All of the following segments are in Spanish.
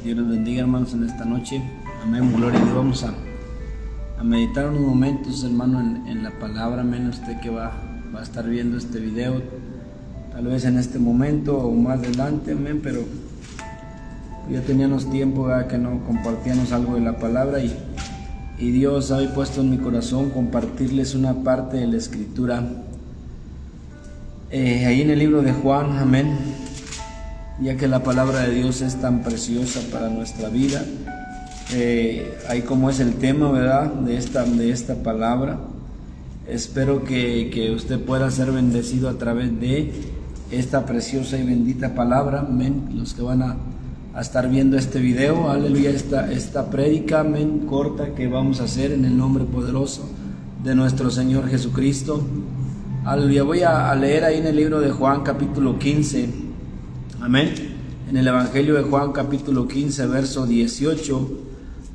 Dios les bendiga, hermanos, en esta noche. Amén, gloria a Dios. Vamos a meditar unos momentos, hermano, en la palabra. Amén, usted que va a estar viendo este video, tal vez en este momento o más adelante, amén, pero ya teníamos tiempo que no compartíamos algo de la palabra y Dios había puesto en mi corazón compartirles una parte de la escritura ahí en el libro de Juan, amén, ya que la palabra de Dios es tan preciosa para nuestra vida. Ahí como es el tema, ¿verdad?, de esta palabra. Espero que usted pueda ser bendecido a través de esta preciosa y bendita palabra, amén. Los que van a estar viendo este video, aleluya, esta prédica, amén, corta que vamos a hacer en el nombre poderoso de nuestro Señor Jesucristo, aleluya. Voy a leer ahí en el libro de Juan capítulo 15, amén, en el Evangelio de Juan capítulo 15 verso 18,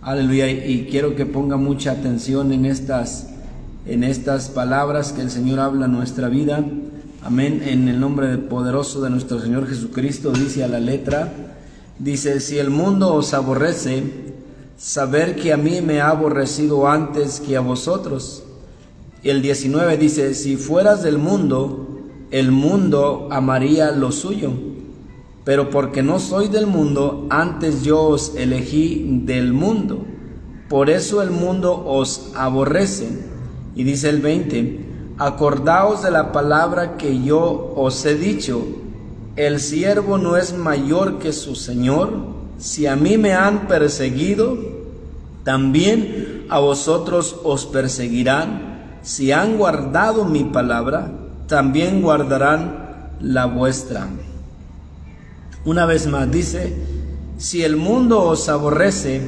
aleluya, y quiero que ponga mucha atención en estas palabras que el Señor habla a nuestra vida, amén, en el nombre poderoso de nuestro Señor Jesucristo. Dice a la letra, dice: si el mundo os aborrece, saber que a mí me ha aborrecido antes que a vosotros. Y el 19 dice: si fueras del mundo, el mundo amaría lo suyo, pero porque no soy del mundo, antes yo os elegí del mundo, por eso el mundo os aborrece. Y dice el 20: acordaos de la palabra que yo os he dicho, el siervo no es mayor que su Señor. Si a mí me han perseguido, también a vosotros os perseguirán. Si han guardado mi palabra, también guardarán la vuestra. Una vez más dice: si el mundo os aborrece,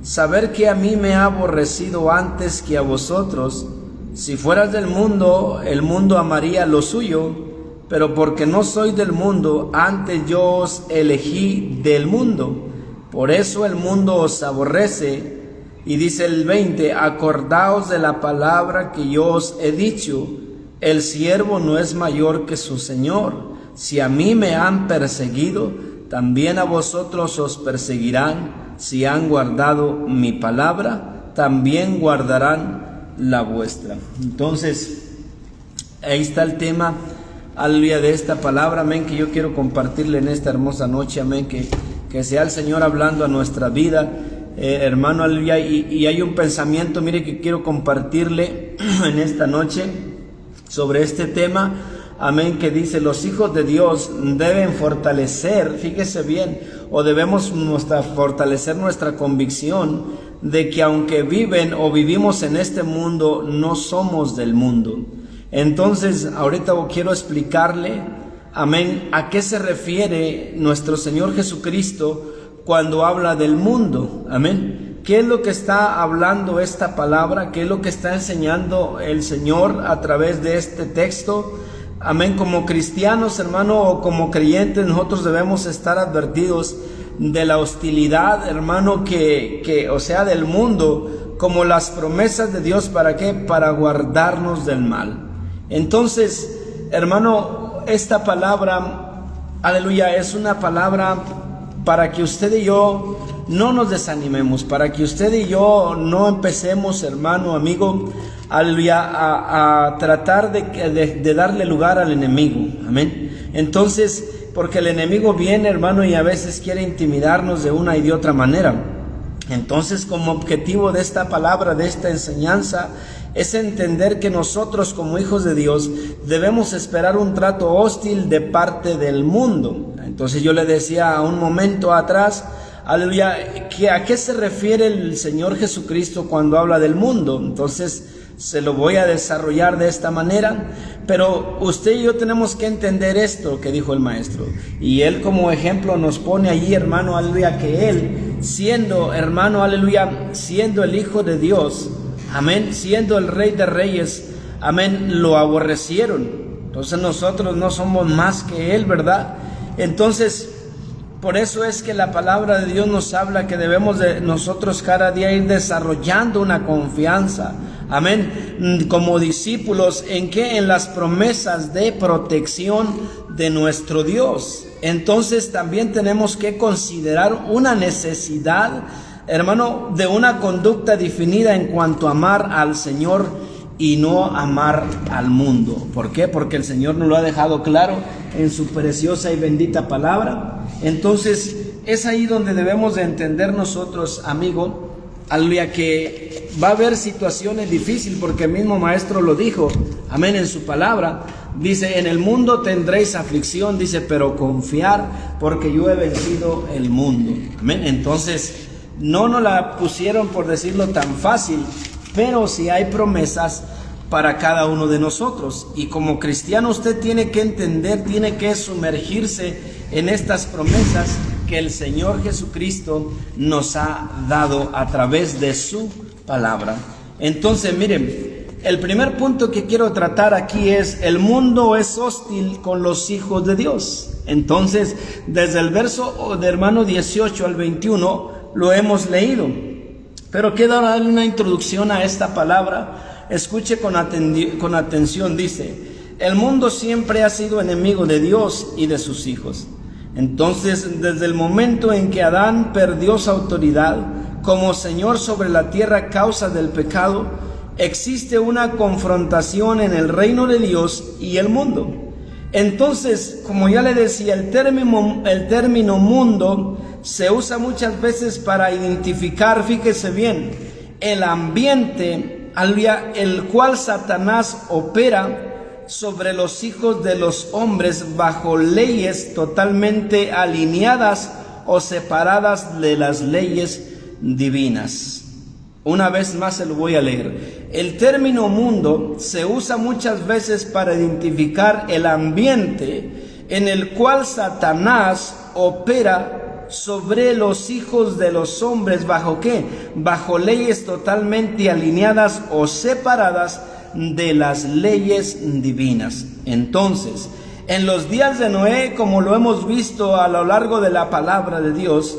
saber que a mí me ha aborrecido antes que a vosotros. Si fueras del mundo, el mundo amaría lo suyo, pero porque no soy del mundo, antes yo os elegí del mundo, por eso el mundo os aborrece. Y dice el 20: acordaos de la palabra que yo os he dicho, el siervo no es mayor que su Señor. Si a mí me han perseguido, también a vosotros os perseguirán. Si han guardado mi palabra, también guardarán la vuestra. Entonces, ahí está el tema, aleluya, de esta palabra, amén, que yo quiero compartirle en esta hermosa noche, amén, que sea el Señor hablando a nuestra vida, hermano, aleluya. Y hay un pensamiento, mire, que quiero compartirle en esta noche sobre este tema, amén, que dice: los hijos de Dios deben fortalecer, fíjese bien, o debemos fortalecer nuestra convicción de que aunque vivimos en este mundo, no somos del mundo. Entonces, ahorita quiero explicarle, amén, a qué se refiere nuestro Señor Jesucristo cuando habla del mundo, amén. ¿Qué es lo que está hablando esta palabra? ¿Qué es lo que está enseñando el Señor a través de este texto? Amén. Como cristianos, hermano, o como creyentes, nosotros debemos estar advertidos de la hostilidad, hermano, o sea, del mundo, como las promesas de Dios. ¿Para qué? Para guardarnos del mal. Entonces, hermano, esta palabra, aleluya, es una palabra para que usted y yo no nos desanimemos, para que usted y yo no empecemos, hermano, amigo, aleluya, a tratar de darle lugar al enemigo, amén. Entonces, porque el enemigo viene, hermano, y a veces quiere intimidarnos de una y de otra manera. Entonces, como objetivo de esta palabra, de esta enseñanza, es entender que nosotros como hijos de Dios debemos esperar un trato hostil de parte del mundo. Entonces yo le decía a un momento atrás, aleluya, ¿a qué se refiere el Señor Jesucristo cuando habla del mundo? Entonces se lo voy a desarrollar de esta manera, pero usted y yo tenemos que entender esto que dijo el maestro, y él como ejemplo nos pone allí, hermano, aleluya, que él siendo, hermano, aleluya, siendo el Hijo de Dios, amén, siendo el Rey de Reyes, amén, lo aborrecieron. Entonces nosotros no somos más que él, ¿verdad? Entonces, por eso es que la palabra de Dios nos habla que debemos de nosotros cada día ir desarrollando una confianza, amén, como discípulos, ¿en qué? En las promesas de protección de nuestro Dios. Entonces también tenemos que considerar una necesidad, hermano, de una conducta definida en cuanto a amar al Señor y no amar al mundo. ¿Por qué? Porque el Señor nos lo ha dejado claro en su preciosa y bendita palabra. Entonces es ahí donde debemos de entender nosotros, amigo, aleluya, que va a haber situaciones difíciles, porque el mismo Maestro lo dijo, amén, en su palabra. Dice, en el mundo tendréis aflicción, dice, pero confiar, porque yo he vencido el mundo. Amén. Entonces, no nos la pusieron, por decirlo, tan fácil, pero sí hay promesas para cada uno de nosotros. Y como cristiano usted tiene que entender, tiene que sumergirse en estas promesas que el Señor Jesucristo nos ha dado a través de su palabra. Entonces, miren, el primer punto que quiero tratar aquí es: el mundo es hostil con los hijos de Dios. Entonces, desde el verso de hermano 18 al 21 lo hemos leído, pero quiero darle una introducción a esta palabra. Escuche con atención. Dice: el mundo siempre ha sido enemigo de Dios y de sus hijos. Entonces, desde el momento en que Adán perdió su autoridad como Señor sobre la tierra a causa del pecado, existe una confrontación en el reino de Dios y el mundo. Entonces, como ya le decía, el término mundo se usa muchas veces para identificar, fíjese bien, el ambiente el cual Satanás opera sobre los hijos de los hombres bajo leyes totalmente alineadas o separadas de las leyes divinas. Una vez más se lo voy a leer. El término mundo se usa muchas veces para identificar el ambiente en el cual Satanás opera sobre los hijos de los hombres, ¿bajo qué? Bajo leyes totalmente alineadas o separadas de las leyes divinas. Entonces, en los días de Noé, como lo hemos visto a lo largo de la palabra de Dios,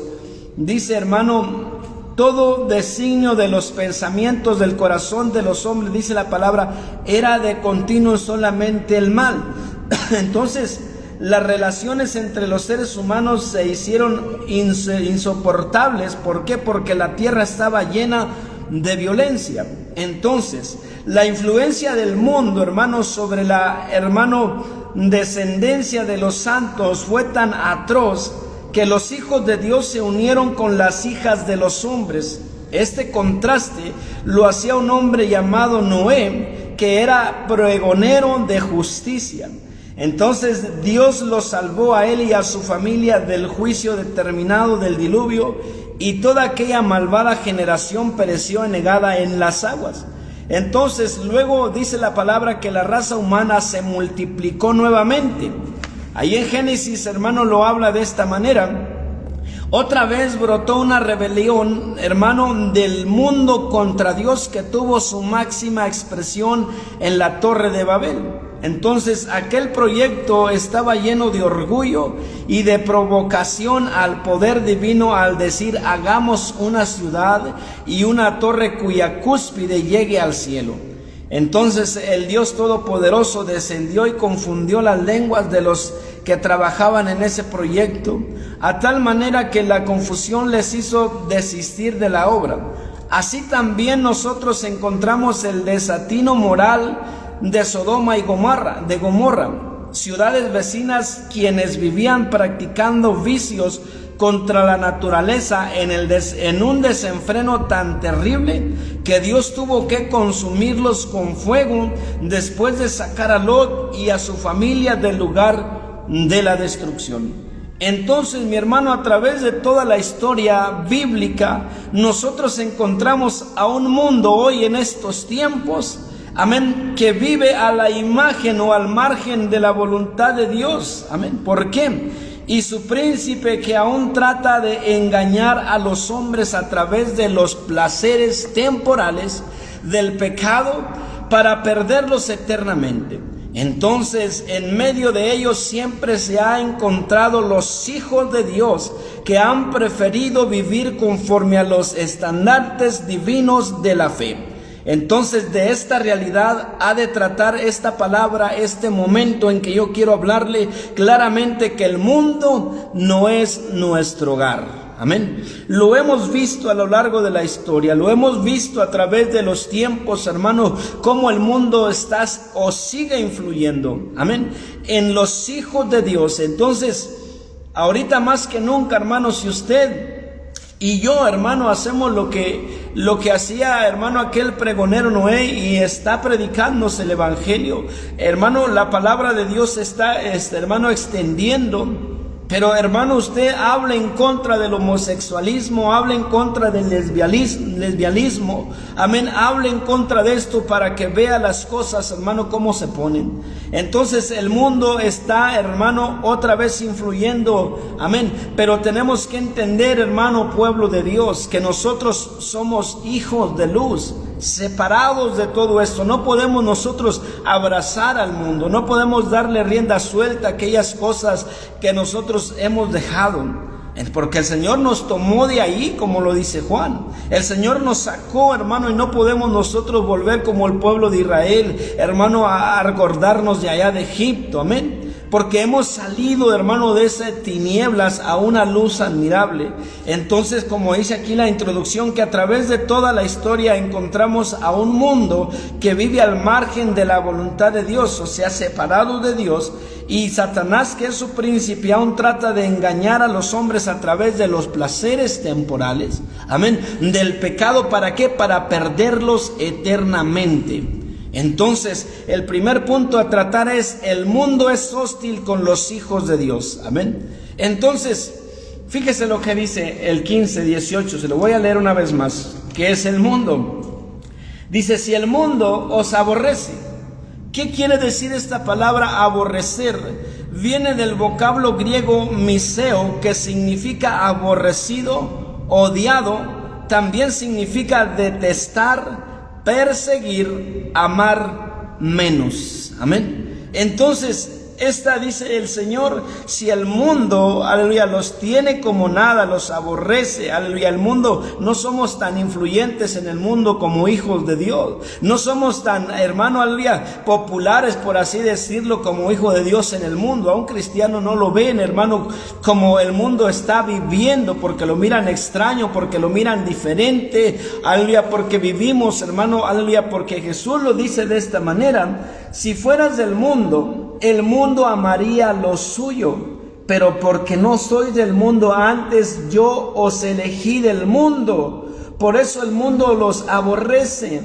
dice, hermano, todo designio de los pensamientos del corazón de los hombres, dice la palabra, era de continuo solamente el mal. Entonces, las relaciones entre los seres humanos se hicieron insoportables. ¿Por qué? Porque la tierra estaba llena de violencia. Entonces, la influencia del mundo, hermanos, sobre la descendencia de los santos fue tan atroz que los hijos de Dios se unieron con las hijas de los hombres. Este contraste lo hacía un hombre llamado Noé, que era pregonero de justicia. Entonces Dios los salvó a él y a su familia del juicio determinado del diluvio, y toda aquella malvada generación pereció anegada en las aguas. Entonces luego dice la palabra que la raza humana se multiplicó nuevamente. Ahí en Génesis, hermano, lo habla de esta manera. Otra vez brotó una rebelión, hermano, del mundo contra Dios, que tuvo su máxima expresión en la Torre de Babel. Entonces aquel proyecto estaba lleno de orgullo y de provocación al poder divino, al decir: hagamos una ciudad y una torre cuya cúspide llegue al cielo. Entonces el Dios Todopoderoso descendió y confundió las lenguas de los que trabajaban en ese proyecto, a tal manera que la confusión les hizo desistir de la obra. Así también nosotros encontramos el desatino moral de Sodoma y Gomorra, ciudades vecinas, quienes vivían practicando vicios contra la naturaleza en un desenfreno tan terrible que Dios tuvo que consumirlos con fuego después de sacar a Lot y a su familia del lugar de la destrucción. Entonces, mi hermano, a través de toda la historia bíblica, nosotros encontramos a un mundo hoy en estos tiempos, amén, que vive a la imagen o al margen de la voluntad de Dios, amén. ¿Por qué? Y su príncipe, que aún trata de engañar a los hombres a través de los placeres temporales del pecado para perderlos eternamente. Entonces, en medio de ellos siempre se ha encontrado los hijos de Dios que han preferido vivir conforme a los estandartes divinos de la fe. Entonces de esta realidad ha de tratar esta palabra, este momento en que yo quiero hablarle claramente que el mundo no es nuestro hogar. Amén. Lo hemos visto a lo largo de la historia, lo hemos visto a través de los tiempos, hermano, cómo el mundo está o sigue influyendo, amén, en los hijos de Dios. Entonces, ahorita más que nunca, hermano, si usted y yo, hermano, hacemos lo que hacía, hermano, aquel pregonero Noé y está predicándose el evangelio, hermano, la palabra de Dios está, hermano, extendiendo. Pero hermano, usted habla en contra del homosexualismo, habla en contra del lesbianismo, amén, habla en contra de esto para que vea las cosas, hermano, cómo se ponen. Entonces el mundo está, hermano, otra vez influyendo, amén, pero tenemos que entender, hermano, pueblo de Dios, que nosotros somos hijos de luz, separados de todo esto. No podemos nosotros abrazar al mundo, no podemos darle rienda suelta a aquellas cosas que nosotros hemos dejado, porque el Señor nos tomó de ahí, como lo dice Juan. El Señor nos sacó, hermano, y no podemos nosotros volver como el pueblo de Israel, hermano, a acordarnos de allá de Egipto, amén. Porque hemos salido, hermano, de esas tinieblas a una luz admirable. Entonces, como dice aquí la introducción, que a través de toda la historia encontramos a un mundo que vive al margen de la voluntad de Dios, o sea, separado de Dios. Y Satanás, que es su príncipe, aún trata de engañar a los hombres a través de los placeres temporales, amén, del pecado. ¿Para qué? Para perderlos eternamente. Entonces, el primer punto a tratar es: el mundo es hostil con los hijos de Dios. Amén. Entonces, fíjese lo que dice el 15:18, se lo voy a leer una vez más. ¿Qué es el mundo? Dice: si el mundo os aborrece. ¿Qué quiere decir esta palabra aborrecer? Viene del vocablo griego miseo, que significa aborrecido, odiado. También significa detestar, perseguir, amar menos. Amén. Entonces, esta dice el Señor: si el mundo, aleluya, los tiene como nada, los aborrece, aleluya, el mundo, no somos tan influyentes en el mundo como hijos de Dios, no somos tan, hermano, aleluya, populares, por así decirlo, como hijos de Dios en el mundo. A un cristiano no lo ven, hermano, como el mundo está viviendo, porque lo miran extraño, porque lo miran diferente, aleluya, porque vivimos, hermano, aleluya, porque Jesús lo dice de esta manera: si fueras del mundo, el mundo amaría lo suyo, pero porque no sois del mundo, antes yo os elegí del mundo, por eso el mundo los aborrece.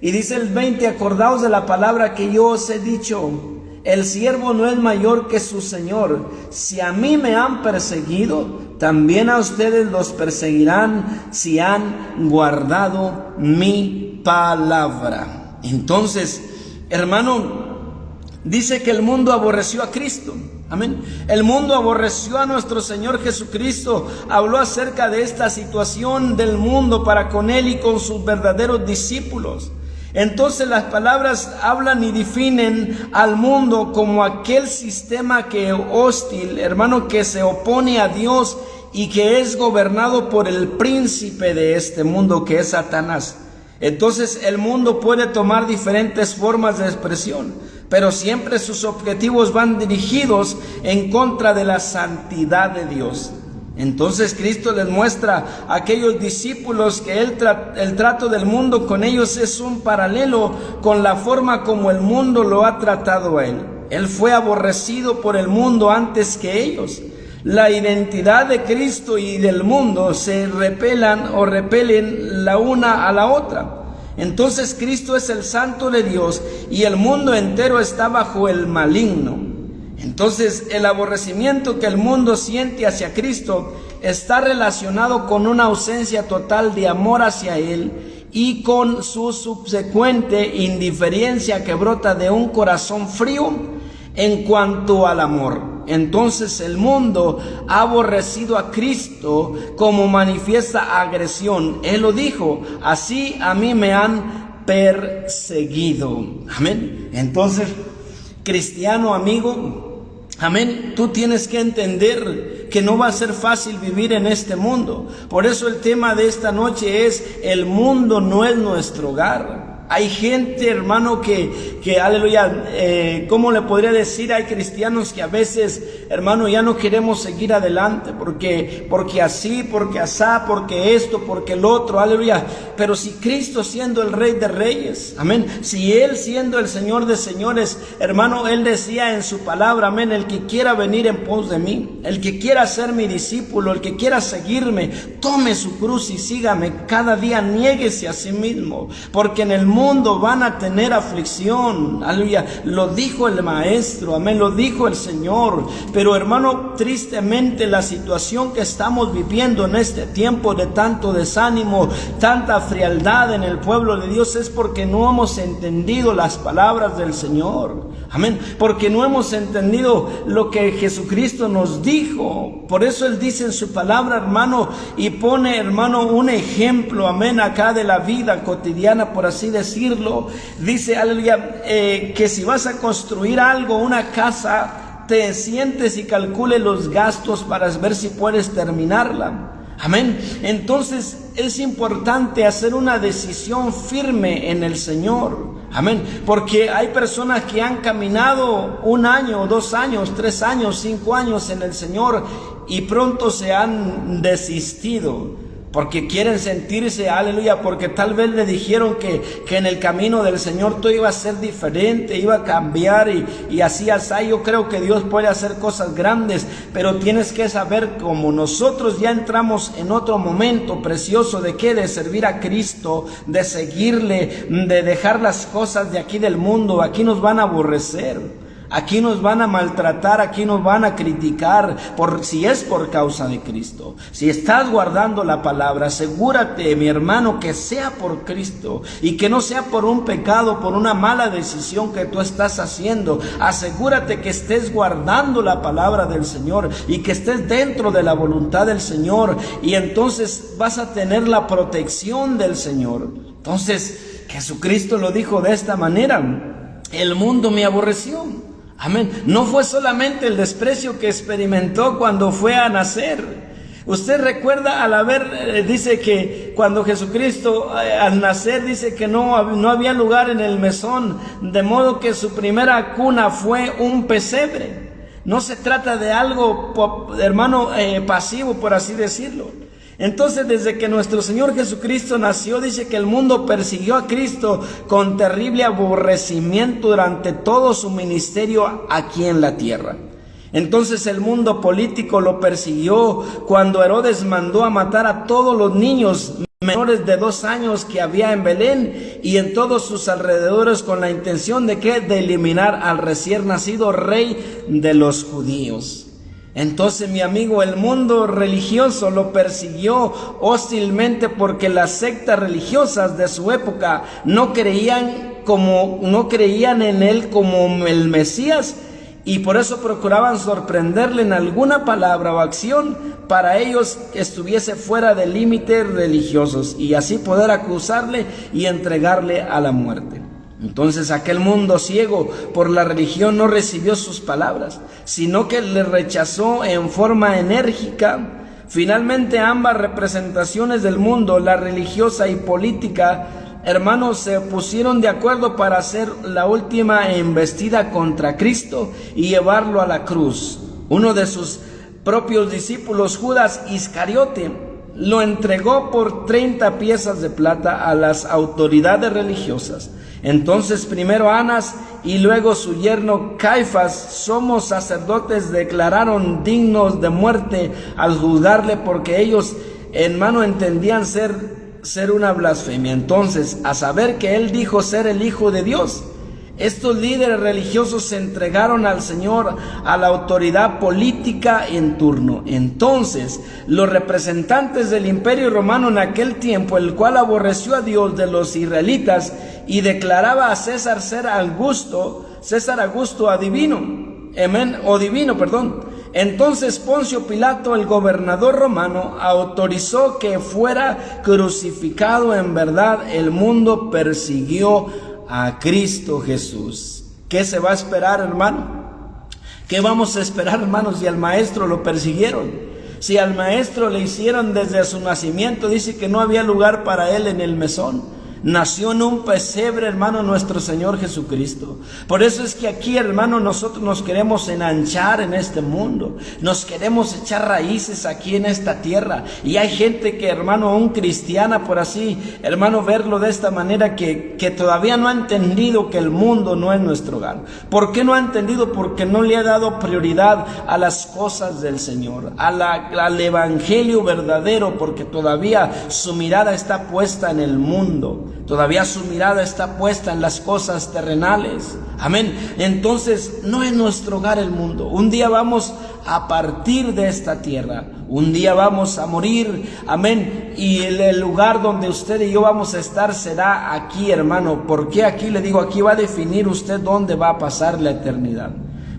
Y dice el 20: acordaos de la palabra que yo os he dicho, el siervo no es mayor que su señor. Si a mí me han perseguido, también a ustedes los perseguirán, si han guardado mi palabra. Entonces, hermano, dice que el mundo aborreció a Cristo. Amén. El mundo aborreció a nuestro Señor Jesucristo. Habló acerca de esta situación del mundo para con Él y con sus verdaderos discípulos. Entonces las palabras hablan y definen al mundo como aquel sistema que hostil, hermano, que se opone a Dios y que es gobernado por el príncipe de este mundo, que es Satanás. Entonces el mundo puede tomar diferentes formas de expresión, pero siempre sus objetivos van dirigidos en contra de la santidad de Dios. Entonces Cristo les muestra a aquellos discípulos que el trato del mundo con ellos es un paralelo con la forma como el mundo lo ha tratado a Él. Él fue aborrecido por el mundo antes que ellos. La identidad de Cristo y del mundo se repelen la una a la otra. Entonces Cristo es el santo de Dios y el mundo entero está bajo el maligno. Entonces el aborrecimiento que el mundo siente hacia Cristo está relacionado con una ausencia total de amor hacia Él y con su subsecuente indiferencia que brota de un corazón frío en cuanto al amor. Entonces el mundo ha aborrecido a Cristo como manifiesta agresión. Él lo dijo: así a mí me han perseguido. Amén. Entonces, cristiano amigo, amén, tú tienes que entender que no va a ser fácil vivir en este mundo. Por eso el tema de esta noche es: el mundo no es nuestro hogar. Hay gente, hermano, que aleluya, ¿cómo le podría decir? Hay cristianos que a veces, hermano, ya no queremos seguir adelante porque así, porque asá, porque esto, porque el otro, aleluya. Pero si Cristo siendo el Rey de Reyes, amén, si Él siendo el Señor de Señores, hermano, Él decía en su palabra, amén, el que quiera venir en pos de mí, el que quiera ser mi discípulo, el que quiera seguirme, tome su cruz y sígame, cada día niéguese a sí mismo, porque en el mundo van a tener aflicción, aleluya, lo dijo el Maestro, amén, lo dijo el Señor. Pero hermano, tristemente la situación que estamos viviendo en este tiempo de tanto desánimo, tanta frialdad en el pueblo de Dios, es porque no hemos entendido las palabras del Señor, amén, porque no hemos entendido lo que Jesucristo nos dijo. Por eso Él dice en su palabra, hermano, y pone, hermano, un ejemplo, amén, acá de la vida cotidiana, por así decirlo. Dice, aleluya, que si vas a construir algo, una casa, te sientes y calcule los gastos para ver si puedes terminarla. Amén. Entonces es importante hacer una decisión firme en el Señor. Amén. Porque hay personas que han caminado 1 año, 2 años, 3 años, 5 años en el Señor y pronto se han desistido. Porque quieren sentirse, aleluya, porque tal vez le dijeron que en el camino del Señor todo iba a ser diferente, iba a cambiar y así. Yo creo que Dios puede hacer cosas grandes, pero tienes que saber, como nosotros ya entramos en otro momento precioso de qué, de servir a Cristo, de seguirle, de dejar las cosas de aquí del mundo. Aquí nos van a aborrecer. Aquí nos van a maltratar, aquí nos van a criticar, si es por causa de Cristo. Si estás guardando la palabra, asegúrate, mi hermano, que sea por Cristo y que no sea por un pecado, por una mala decisión que tú estás haciendo. Asegúrate que estés guardando la palabra del Señor y que estés dentro de la voluntad del Señor, y entonces vas a tener la protección del Señor. Entonces Jesucristo lo dijo de esta manera: el mundo me aborreció. Amén. No fue solamente el desprecio que experimentó cuando fue a nacer. Usted recuerda dice que cuando Jesucristo al nacer, dice que no había lugar en el mesón, de modo que su primera cuna fue un pesebre. No se trata de algo, hermano, pasivo, por así decirlo. Entonces, desde que nuestro Señor Jesucristo nació, dice que el mundo persiguió a Cristo con terrible aborrecimiento durante todo su ministerio aquí en la tierra. Entonces el mundo político lo persiguió cuando Herodes mandó a matar a todos los niños menores de 2 años que había en Belén y en todos sus alrededores, con la intención de eliminar al recién nacido rey de los judíos. Entonces, mi amigo, el mundo religioso lo persiguió hostilmente porque las sectas religiosas de su época no creían en él como el Mesías, y por eso procuraban sorprenderle en alguna palabra o acción para ellos que estuviese fuera de límites religiosos, y así poder acusarle y entregarle a la muerte. Entonces aquel mundo ciego por la religión no recibió sus palabras, sino que le rechazó en forma enérgica. Finalmente ambas representaciones del mundo, la religiosa y política, hermanos, se pusieron de acuerdo para hacer la última embestida contra Cristo y llevarlo a la cruz. Uno de sus propios discípulos, Judas Iscariote, lo entregó por 30 piezas de plata a las autoridades religiosas. Entonces primero Anás y luego su yerno Caifás, somos sacerdotes, declararon dignos de muerte al juzgarle, porque ellos, hermano, entendían ser una blasfemia. Entonces, a saber que él dijo ser el Hijo de Dios, estos líderes religiosos se entregaron al Señor, a la autoridad política en turno. Entonces, los representantes del Imperio Romano en aquel tiempo, el cual aborreció a Dios de los israelitas y declaraba a César ser Augusto divino. Entonces Poncio Pilato, el gobernador romano, autorizó que fuera crucificado. En verdad, el mundo persiguió a Cristo Jesús. ¿Qué se va a esperar, hermano? ¿Qué vamos a esperar, hermanos, si al maestro lo persiguieron? Si al maestro le hicieron desde su nacimiento, dice que no había lugar para él en el mesón. Nació en un pesebre, hermano, nuestro Señor Jesucristo. Por eso es que aquí, hermano, nosotros nos queremos enanchar en este mundo. Nos queremos echar raíces aquí en esta tierra. Y hay gente que, hermano, aún cristiana, por así, hermano, verlo de esta manera, que todavía no ha entendido que el mundo no es nuestro hogar. ¿Por qué no ha entendido? Porque no le ha dado prioridad a las cosas del Señor, al evangelio verdadero, porque todavía su mirada está puesta en el mundo, todavía su mirada está puesta en las cosas terrenales. Amén. Entonces no es nuestro hogar el mundo. Un día vamos a partir de esta tierra, un día vamos a morir. Amén. Y el lugar donde usted y yo vamos a estar será aquí, hermano. ¿Por qué aquí? Le digo, aquí va a definir usted dónde va a pasar la eternidad.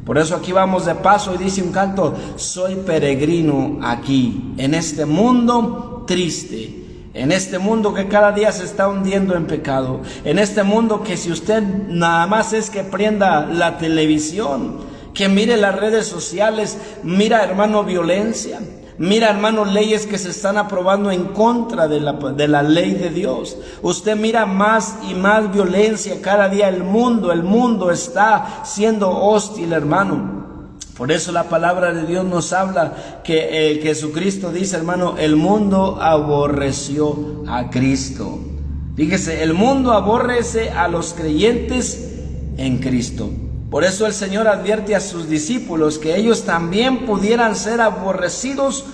Por eso aquí vamos de paso, y dice un canto: soy peregrino aquí, en este mundo triste, en este mundo que cada día se está hundiendo en pecado, en este mundo que si usted nada más es que prenda la televisión, que mire las redes sociales, mira, hermano, violencia. Mira, hermano, leyes que se están aprobando en contra de la ley de Dios. Usted mira más y más violencia cada día. El mundo está siendo hostil, hermano. Por eso la palabra de Dios nos habla que Jesucristo dice, hermano, el mundo aborreció a Cristo. Fíjese, el mundo aborrece a los creyentes en Cristo. Por eso el Señor advierte a sus discípulos que ellos también pudieran ser aborrecidos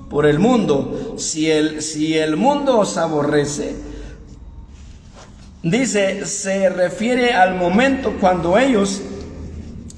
por el mundo. Si el mundo os aborrece, dice, se refiere al momento cuando ellos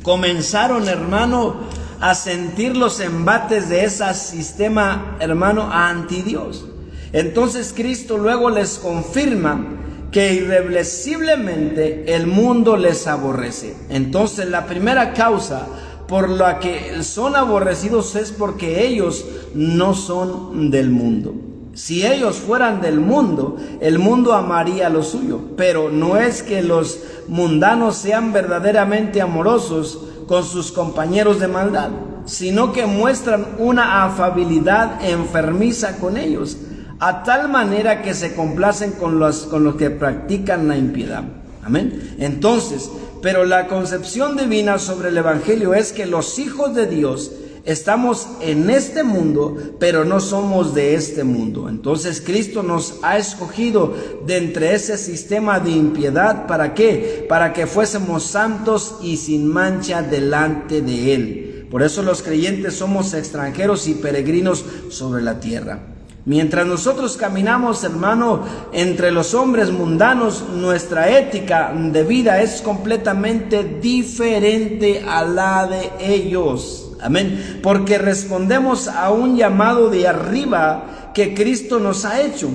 comenzaron, hermano, a sentir los embates de ese sistema, hermano, anti Dios. Entonces Cristo luego les confirma que irreversiblemente el mundo les aborrece. Entonces la primera causa por la que son aborrecidos es porque ellos no son del mundo. Si ellos fueran del mundo, el mundo amaría lo suyo. Pero no es que los mundanos sean verdaderamente amorosos con sus compañeros de maldad, sino que muestran una afabilidad enfermiza con ellos, a tal manera que se complacen con los que practican la impiedad. Amén. Entonces, pero la concepción divina sobre el evangelio es que los hijos de Dios estamos en este mundo, pero no somos de este mundo. Entonces Cristo nos ha escogido de entre ese sistema de impiedad. ¿Para qué? Para que fuésemos santos y sin mancha delante de Él. Por eso los creyentes somos extranjeros y peregrinos sobre la tierra. Mientras nosotros caminamos, hermano, entre los hombres mundanos, nuestra ética de vida es completamente diferente a la de ellos. Amén. Porque respondemos a un llamado de arriba que Cristo nos ha hecho.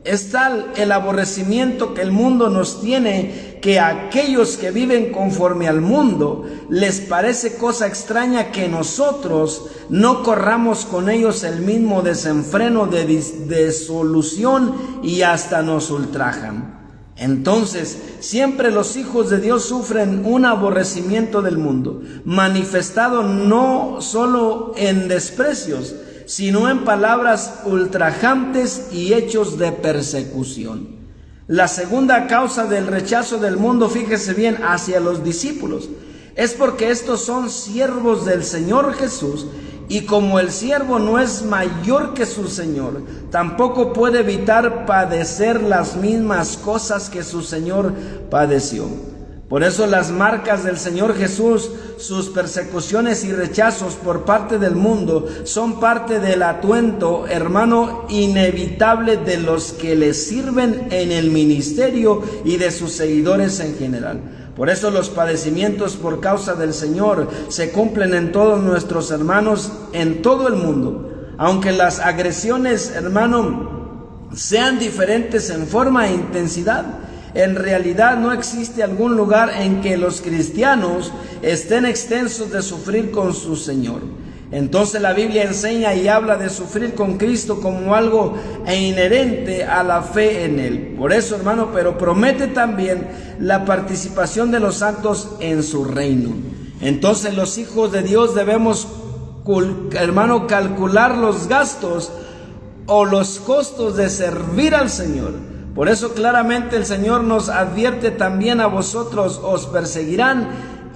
Es tal el aborrecimiento que el mundo nos tiene, que a aquellos que viven conforme al mundo les parece cosa extraña que nosotros no corramos con ellos el mismo desenfreno de disolución, y hasta nos ultrajan. Entonces, siempre los hijos de Dios sufren un aborrecimiento del mundo, manifestado no solo en desprecios, sino en palabras ultrajantes y hechos de persecución. La segunda causa del rechazo del mundo, fíjese bien, hacia los discípulos, es porque estos son siervos del Señor Jesús, y como el siervo no es mayor que su Señor, tampoco puede evitar padecer las mismas cosas que su Señor padeció. Por eso las marcas del Señor Jesús, sus persecuciones y rechazos por parte del mundo, son parte del atuendo, hermano, inevitable de los que le sirven en el ministerio y de sus seguidores en general. Por eso los padecimientos por causa del Señor se cumplen en todos nuestros hermanos en todo el mundo. Aunque las agresiones, hermano, sean diferentes en forma e intensidad, en realidad no existe algún lugar en que los cristianos estén exentos de sufrir con su Señor. Entonces la Biblia enseña y habla de sufrir con Cristo como algo inherente a la fe en Él. Por eso, hermano, pero promete también la participación de los santos en su reino. Entonces los hijos de Dios debemos, hermano, calcular los gastos o los costos de servir al Señor. Por eso claramente el Señor nos advierte también: a vosotros os perseguirán,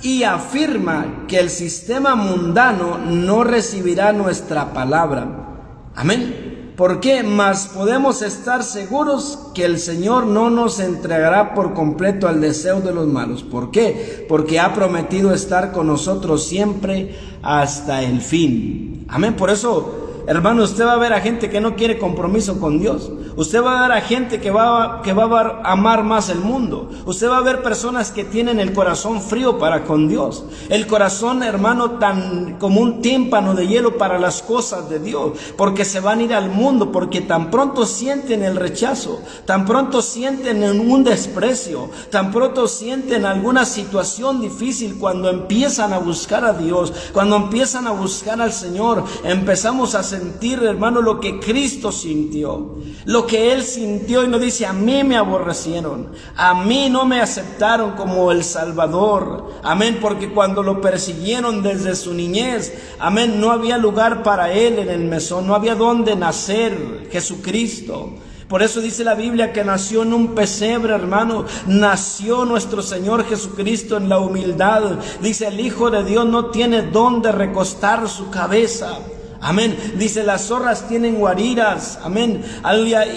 y afirma que el sistema mundano no recibirá nuestra palabra. Amén. ¿Por qué? Mas podemos estar seguros que el Señor no nos entregará por completo al deseo de los malos. ¿Por qué? Porque ha prometido estar con nosotros siempre hasta el fin. Amén. Por eso, hermano, usted va a ver a gente que no quiere compromiso con Dios. Usted va a ver a gente que va a amar más el mundo. Usted va a ver personas que tienen el corazón frío para con Dios. El corazón, hermano, tan como un tímpano de hielo para las cosas de Dios. Porque se van a ir al mundo, porque tan pronto sienten el rechazo, tan pronto sienten un desprecio, tan pronto sienten alguna situación difícil, cuando empiezan a buscar a Dios, cuando empiezan a buscar al Señor, empezamos a sentir, hermano, lo que Cristo sintió, lo que Él sintió, y nos dice: a mí me aborrecieron, a mí no me aceptaron como el Salvador. Amén. Porque cuando lo persiguieron desde su niñez, amén, no había lugar para Él en el mesón, no había donde nacer Jesucristo. Por eso dice la Biblia que nació en un pesebre, hermano. Nació nuestro Señor Jesucristo en la humildad. Dice: el Hijo de Dios no tiene dónde recostar su cabeza. Amén. Dice: las zorras tienen guaridas. Amén.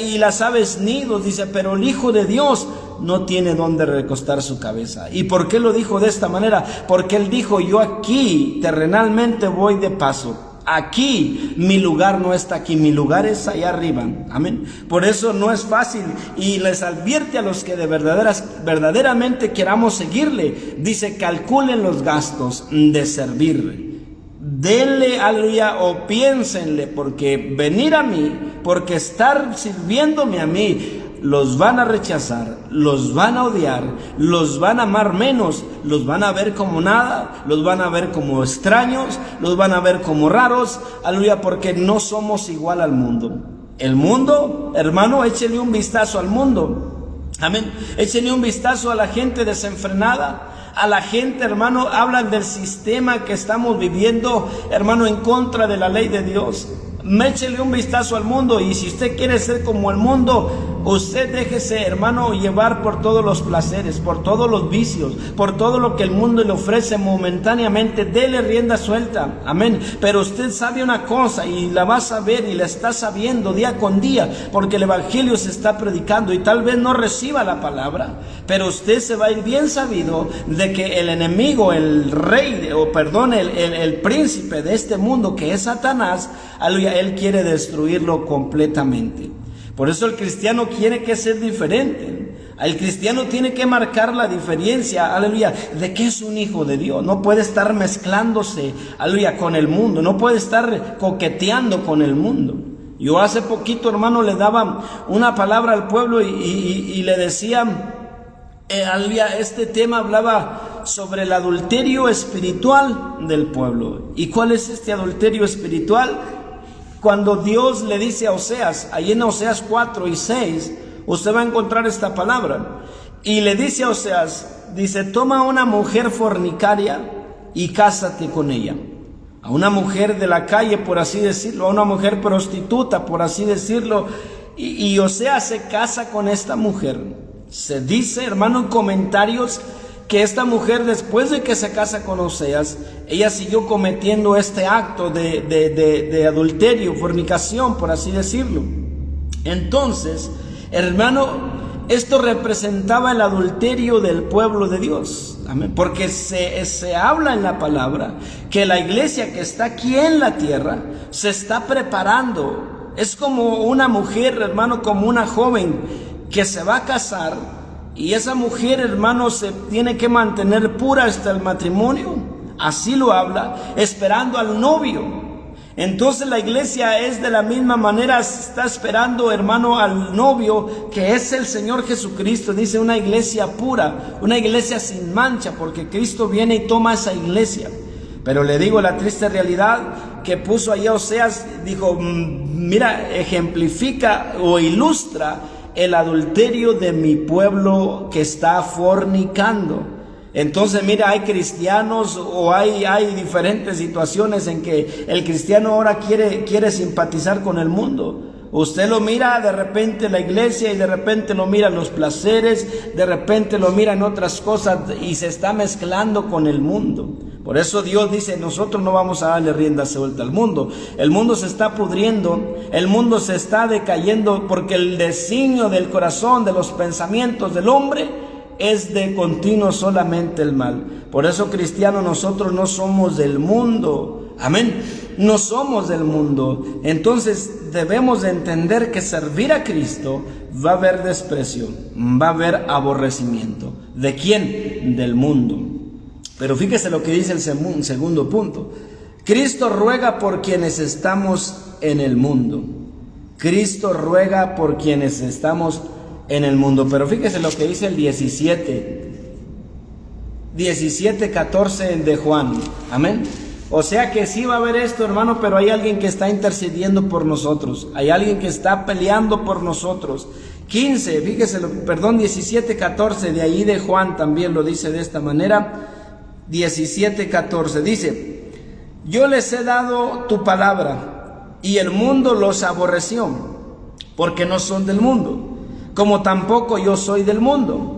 Y las aves nidos. Dice: pero el Hijo de Dios no tiene dónde recostar su cabeza. ¿Y por qué lo dijo de esta manera? Porque Él dijo: yo aquí terrenalmente voy de paso. Aquí mi lugar no está aquí, mi lugar es allá arriba. Amén. Por eso no es fácil, y les advierte a los que verdaderamente queramos seguirle. Dice: calculen los gastos de servirle. Denle, aleluya, o piénsenle, porque venir a mí, porque estar sirviéndome a mí, los van a rechazar, los van a odiar, los van a amar menos, los van a ver como nada, los van a ver como extraños, los van a ver como raros, aleluya, porque no somos igual al mundo. El mundo, hermano, échele un vistazo al mundo. Amén. Échele un vistazo a la gente desenfrenada. A la gente, hermano, hablan del sistema que estamos viviendo, hermano, en contra de la ley de Dios. Échele un vistazo al mundo, y si usted quiere ser como el mundo, usted déjese, hermano, llevar por todos los placeres, por todos los vicios, por todo lo que el mundo le ofrece momentáneamente. Dele rienda suelta. Amén. Pero usted sabe una cosa, y la va a saber, y la está sabiendo día con día, porque el evangelio se está predicando, y tal vez no reciba la palabra, pero usted se va a ir bien sabido de que el enemigo, el rey, el príncipe de este mundo, que es Satanás, aleluya, él quiere destruirlo completamente. Por eso el cristiano tiene que ser diferente. El cristiano tiene que marcar la diferencia, aleluya, de que es un hijo de Dios. No puede estar mezclándose, aleluya, con el mundo. No puede estar coqueteando con el mundo. Yo hace poquito, hermano, le daba una palabra al pueblo y le decía, aleluya, este tema hablaba sobre el adulterio espiritual del pueblo. ¿Y cuál es este adulterio espiritual? Cuando Dios le dice a Oseas, ahí en Oseas 4 y 6, usted va a encontrar esta palabra. Y le dice a Oseas, dice: toma a una mujer fornicaria y cásate con ella. A una mujer de la calle, por así decirlo, a una mujer prostituta, por así decirlo. Y Oseas se casa con esta mujer. Se dice, hermano, en comentarios, que esta mujer, después de que se casa con Oseas, ella siguió cometiendo este acto de adulterio, fornicación, por así decirlo. Entonces, hermano, esto representaba el adulterio del pueblo de Dios. Amén. Porque se habla en la palabra que la iglesia que está aquí en la tierra se está preparando. Es como una mujer, hermano, como una joven que se va a casar. Y esa mujer, hermano, se tiene que mantener pura hasta el matrimonio. Así lo habla, esperando al novio. Entonces la iglesia es de la misma manera, está esperando, hermano, al novio, que es el Señor Jesucristo. Dice: una iglesia pura, una iglesia sin mancha, porque Cristo viene y toma esa iglesia. Pero le digo la triste realidad que puso allá Oseas, dijo, mira, ejemplifica o ilustra el adulterio de mi pueblo que está fornicando. Entonces, mira, hay cristianos o hay diferentes situaciones en que el cristiano ahora quiere simpatizar con el mundo. Usted lo mira de repente en la iglesia y de repente lo mira en los placeres, de repente lo mira en otras cosas y se está mezclando con el mundo. Por eso Dios dice, nosotros no vamos a darle rienda suelta al mundo. El mundo se está pudriendo, el mundo se está decayendo porque el designio del corazón, de los pensamientos del hombre es de continuo solamente el mal. Por eso, cristianos, nosotros no somos del mundo. Amén. No somos del mundo. Entonces debemos de entender que servir a Cristo va a haber desprecio, va a haber aborrecimiento. ¿De quién? Del mundo. Pero fíjese lo que dice el segundo punto. Cristo ruega por quienes estamos en el mundo. Cristo ruega por quienes estamos en el mundo. Pero fíjese lo que dice el 17:14 de Juan. Amén. O sea que sí va a haber esto, hermano, pero hay alguien que está intercediendo por nosotros. Hay alguien que está peleando por nosotros. 17:14, de ahí de Juan también lo dice de esta manera. 17:14 dice: yo les he dado tu palabra y el mundo los aborreció, porque no son del mundo, como tampoco yo soy del mundo.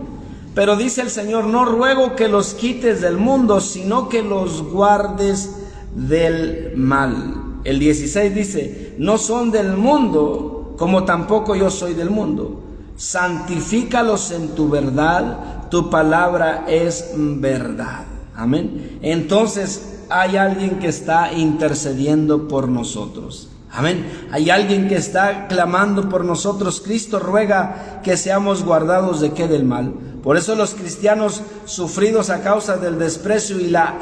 Pero dice el Señor: no ruego que los quites del mundo, sino que los guardes del mal. El 16 dice: no son del mundo, como tampoco yo soy del mundo. Santifícalos en tu verdad, tu palabra es verdad. Amén. Entonces hay alguien que está intercediendo por nosotros. Amén. Hay alguien que está clamando por nosotros. Cristo ruega que seamos guardados de qué, del mal. Por eso los cristianos sufridos a causa del desprecio y la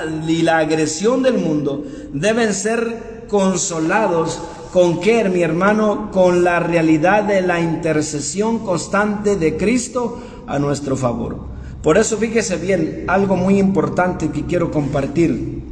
agresión del mundo deben ser consolados. ¿Con qué, mi hermano? Con la realidad de la intercesión constante de Cristo a nuestro favor. Por eso fíjese bien, algo muy importante que quiero compartir.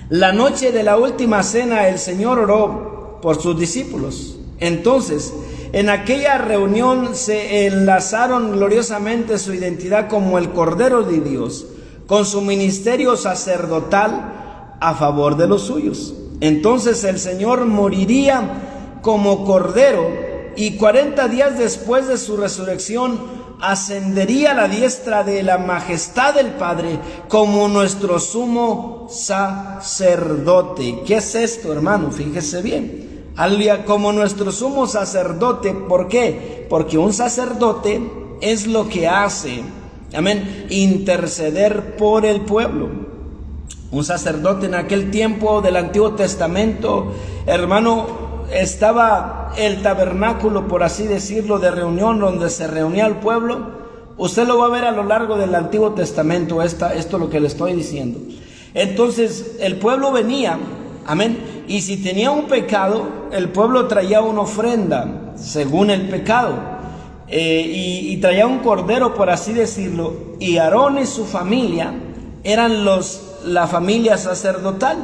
La noche de la última cena el Señor oró por sus discípulos. Entonces, en aquella reunión se enlazaron gloriosamente su identidad como el Cordero de Dios, con su ministerio sacerdotal a favor de los suyos. Entonces el Señor moriría como Cordero y 40 días después de su resurrección ascendería a la diestra de la majestad del Padre como nuestro sumo sacerdote. ¿Qué es esto, hermano? Fíjese bien. Como nuestro sumo sacerdote. ¿Por qué? Porque un sacerdote es lo que hace, amén, interceder por el pueblo. Un sacerdote en aquel tiempo del Antiguo Testamento, hermano, estaba el tabernáculo, por así decirlo, de reunión donde se reunía el pueblo. Usted lo va a ver a lo largo del Antiguo Testamento, esto es lo que le estoy diciendo. Entonces el pueblo venía, amén, y si tenía un pecado, el pueblo traía una ofrenda según el pecado, y traía un cordero, por así decirlo, y Aarón y su familia eran la familia sacerdotal,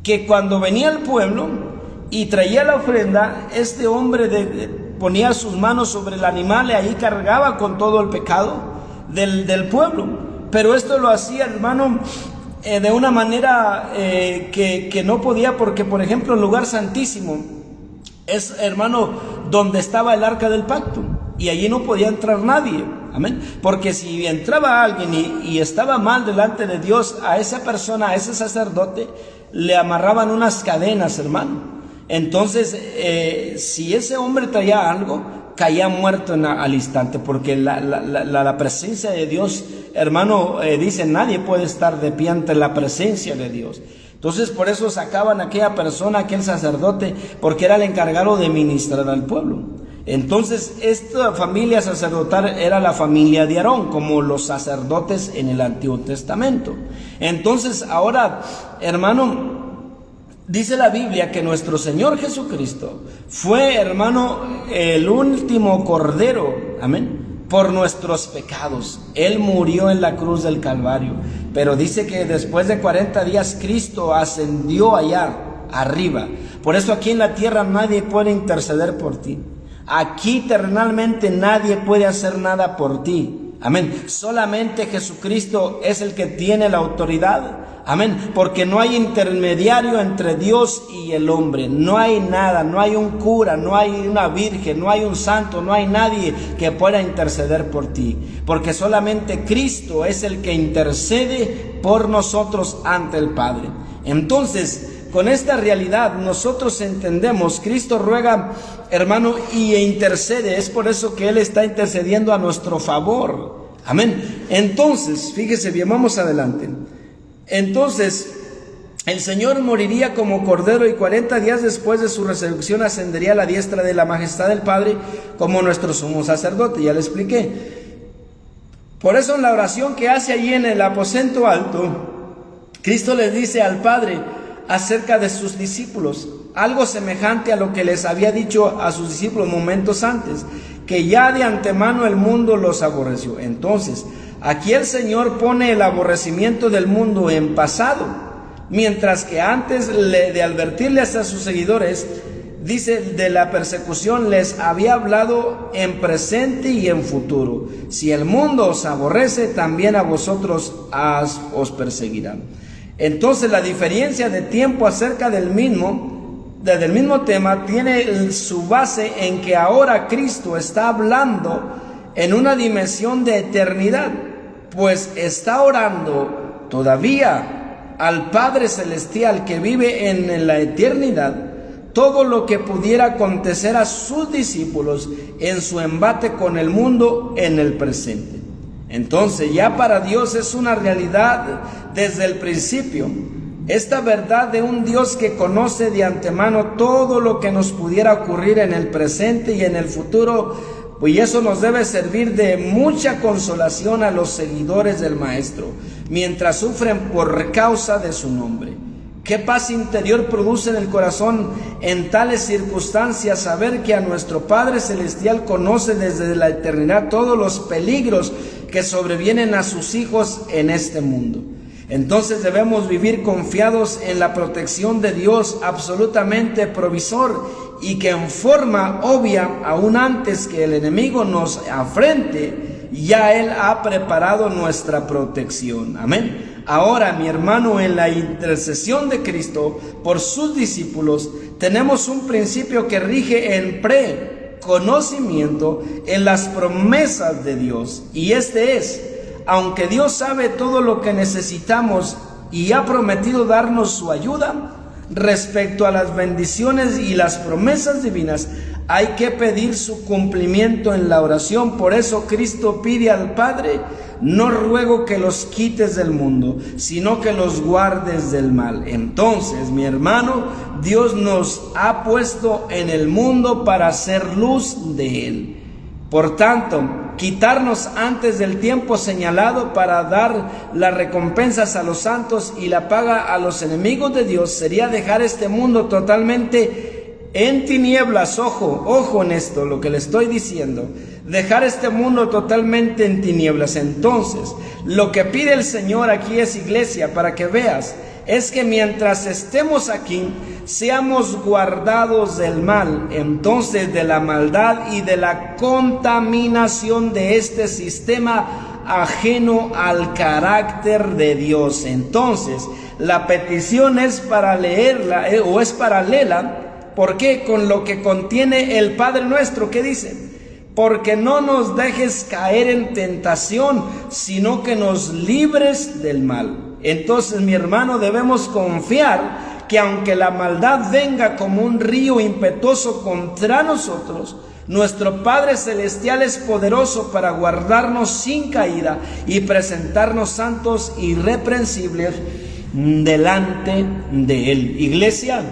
que cuando venía el pueblo y traía la ofrenda, este hombre ponía sus manos sobre el animal y ahí cargaba con todo el pecado del pueblo. Pero esto lo hacía, hermano, de una manera que no podía, porque por ejemplo el lugar santísimo es, hermano, donde estaba el arca del pacto, y allí no podía entrar nadie. Amén. Porque si entraba alguien y estaba mal delante de Dios, a esa persona, a ese sacerdote, le amarraban unas cadenas, hermano. Entonces, si ese hombre traía algo, caía muerto al instante, porque la presencia de Dios, hermano, dice, nadie puede estar de pie ante la presencia de Dios. Entonces, por eso sacaban a aquella persona, aquel sacerdote, porque era el encargado de ministrar al pueblo. Entonces, esta familia sacerdotal era la familia de Aarón, como los sacerdotes en el Antiguo Testamento. Entonces, ahora, hermano, dice la Biblia que nuestro Señor Jesucristo fue, hermano, el último cordero, amén, por nuestros pecados. Él murió en la cruz del Calvario, pero dice que después de 40 días Cristo ascendió allá arriba. Por eso aquí en la tierra nadie puede interceder por ti. Aquí terrenalmente nadie puede hacer nada por ti. Amén. Solamente Jesucristo es el que tiene la autoridad, Amén, porque no hay intermediario entre Dios y el hombre, no hay nada, no hay un cura, no hay una virgen, no hay un santo, no hay nadie que pueda interceder por ti, porque solamente Cristo es el que intercede por nosotros ante el Padre. Entonces, con esta realidad nosotros entendemos, Cristo ruega, hermano, y intercede, es por eso que Él está intercediendo a nuestro favor. Amén. Entonces, fíjese bien, vamos adelante. Entonces, el Señor moriría como cordero y 40 días después de su resurrección ascendería a la diestra de la majestad del Padre como nuestro sumo sacerdote. Ya le expliqué. Por eso en la oración que hace allí en el aposento alto, Cristo les dice al Padre acerca de sus discípulos, algo semejante a lo que les había dicho a sus discípulos momentos antes, que ya de antemano el mundo los aborreció. Entonces, aquí el Señor pone el aborrecimiento del mundo en pasado, mientras que antes de advertirles a sus seguidores, dice, de la persecución les había hablado en presente y en futuro. Si el mundo os aborrece, también a vosotros os perseguirán. Entonces la diferencia de tiempo acerca del mismo tema tiene su base en que ahora Cristo está hablando en una dimensión de eternidad, pues está orando todavía al Padre Celestial que vive en la eternidad todo lo que pudiera acontecer a sus discípulos en su embate con el mundo en el presente. Entonces ya para Dios es una realidad desde el principio. Esta verdad de un Dios que conoce de antemano todo lo que nos pudiera ocurrir en el presente y en el futuro, pues eso nos debe servir de mucha consolación a los seguidores del Maestro, mientras sufren por causa de su nombre. ¿Qué paz interior produce en el corazón en tales circunstancias saber que a nuestro Padre Celestial conoce desde la eternidad todos los peligros que sobrevienen a sus hijos en este mundo? Entonces debemos vivir confiados en la protección de Dios absolutamente provisor y que en forma obvia, aún antes que el enemigo nos afrente, ya Él ha preparado nuestra protección. Amén. Ahora, mi hermano, en la intercesión de Cristo por sus discípulos, tenemos un principio que rige en preconocimiento en las promesas de Dios. Y este es, aunque Dios sabe todo lo que necesitamos y ha prometido darnos su ayuda, respecto a las bendiciones y las promesas divinas, hay que pedir su cumplimiento en la oración. Por eso Cristo pide al Padre: no ruego que los quites del mundo, sino que los guardes del mal. Entonces, mi hermano, Dios nos ha puesto en el mundo para hacer luz de Él. Por tanto, quitarnos antes del tiempo señalado para dar las recompensas a los santos y la paga a los enemigos de Dios sería dejar este mundo totalmente en tinieblas. Ojo en esto, lo que le estoy diciendo. Dejar este mundo totalmente en tinieblas. Entonces, lo que pide el Señor aquí es, iglesia, para que veas, es que mientras estemos aquí, seamos guardados del mal, entonces de la maldad y de la contaminación de este sistema ajeno al carácter de Dios. Entonces, la petición es para leerla, o es paralela, ¿por qué? Con lo que contiene el Padre Nuestro, ¿qué dice? Porque no nos dejes caer en tentación, sino que nos libres del mal. Entonces, mi hermano, debemos confiar que aunque la maldad venga como un río impetuoso contra nosotros, nuestro Padre Celestial es poderoso para guardarnos sin caída y presentarnos santos y irreprensibles delante de Él. Iglesia,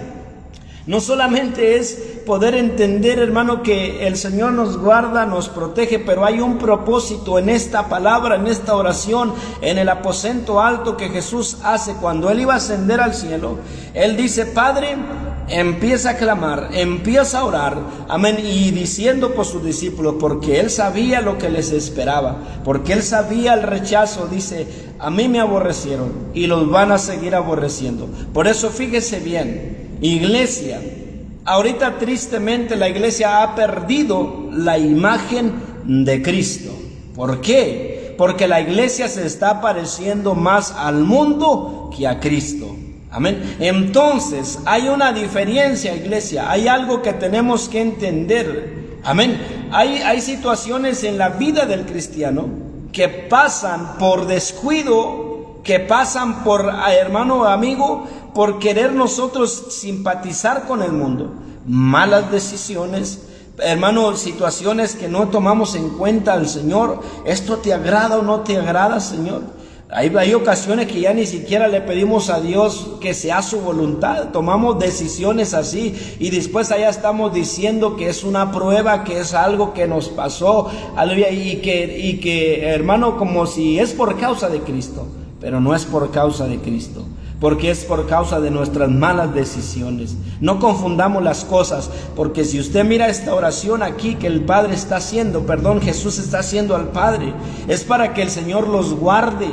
no solamente es poder entender, hermano, que el Señor nos guarda, nos protege, pero hay un propósito en esta palabra, en esta oración, en el aposento alto que Jesús hace cuando Él iba a ascender al cielo. Él dice: Padre, empieza a clamar, empieza a orar, amén, y diciendo por sus discípulos, porque Él sabía lo que les esperaba, porque Él sabía el rechazo. Dice: a mí me aborrecieron y los van a seguir aborreciendo. Por eso, fíjese bien, iglesia, ahorita tristemente la iglesia ha perdido la imagen de Cristo. ¿Por qué? Porque la iglesia se está pareciendo más al mundo que a Cristo. Amén. Entonces, hay una diferencia, iglesia. Hay algo que tenemos que entender. Amén. Hay situaciones en la vida del cristiano que pasan por descuido, que pasan por, hermano, amigo, por querer nosotros simpatizar con el mundo. Malas decisiones, hermano, situaciones que no tomamos en cuenta al Señor. ¿Esto te agrada o no te agrada, Señor? Hay ocasiones que ya ni siquiera le pedimos a Dios que sea su voluntad. Tomamos decisiones así y después allá estamos diciendo que es una prueba, que es algo que nos pasó, y que hermano, como si es por causa de Cristo, pero no es por causa de Cristo, porque es por causa de nuestras malas decisiones. No confundamos las cosas, porque si usted mira esta oración aquí que el Padre está haciendo, Jesús está haciendo al Padre, es para que el Señor los guarde,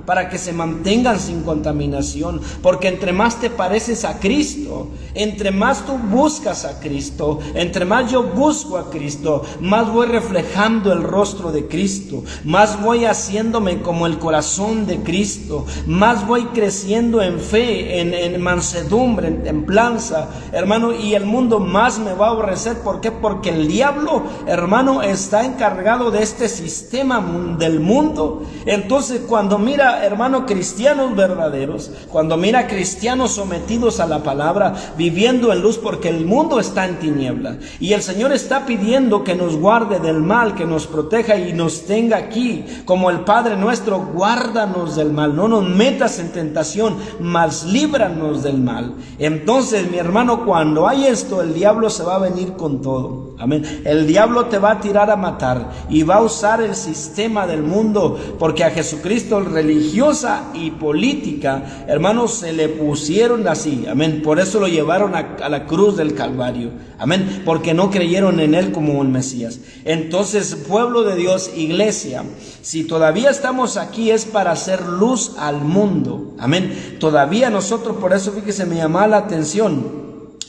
para que se mantengan sin contaminación, porque entre más te pareces a Cristo, entre más tú buscas a Cristo, entre más yo busco a Cristo, más voy reflejando el rostro de Cristo, más voy haciéndome como el corazón de Cristo, más voy creciendo en fe, en mansedumbre, en templanza, hermano, y el mundo más me va a aborrecer. ¿Por qué? Porque el diablo, hermano, está encargado de este sistema del mundo. Entonces, cuando mira, hermano, cristianos verdaderos, cuando mira cristianos sometidos a la palabra, viviendo en luz, porque el mundo está en tiniebla y el Señor está pidiendo que nos guarde del mal, que nos proteja y nos tenga aquí, como el Padre nuestro, guárdanos del mal, no nos metas en tentación, mas líbranos del mal. Entonces, mi hermano, cuando hay esto, el diablo se va a venir con todo. Amén. El diablo te va a tirar a matar y va a usar el sistema del mundo, porque a Jesucristo religiosa y política, hermanos, se le pusieron así. Amén. Por eso lo llevaron a la cruz del Calvario. Amén. Porque no creyeron en él como un Mesías. Entonces, pueblo de Dios, iglesia, si todavía estamos aquí es para hacer luz al mundo. Amén. Todavía nosotros, por eso fíjese, me llamaba la atención.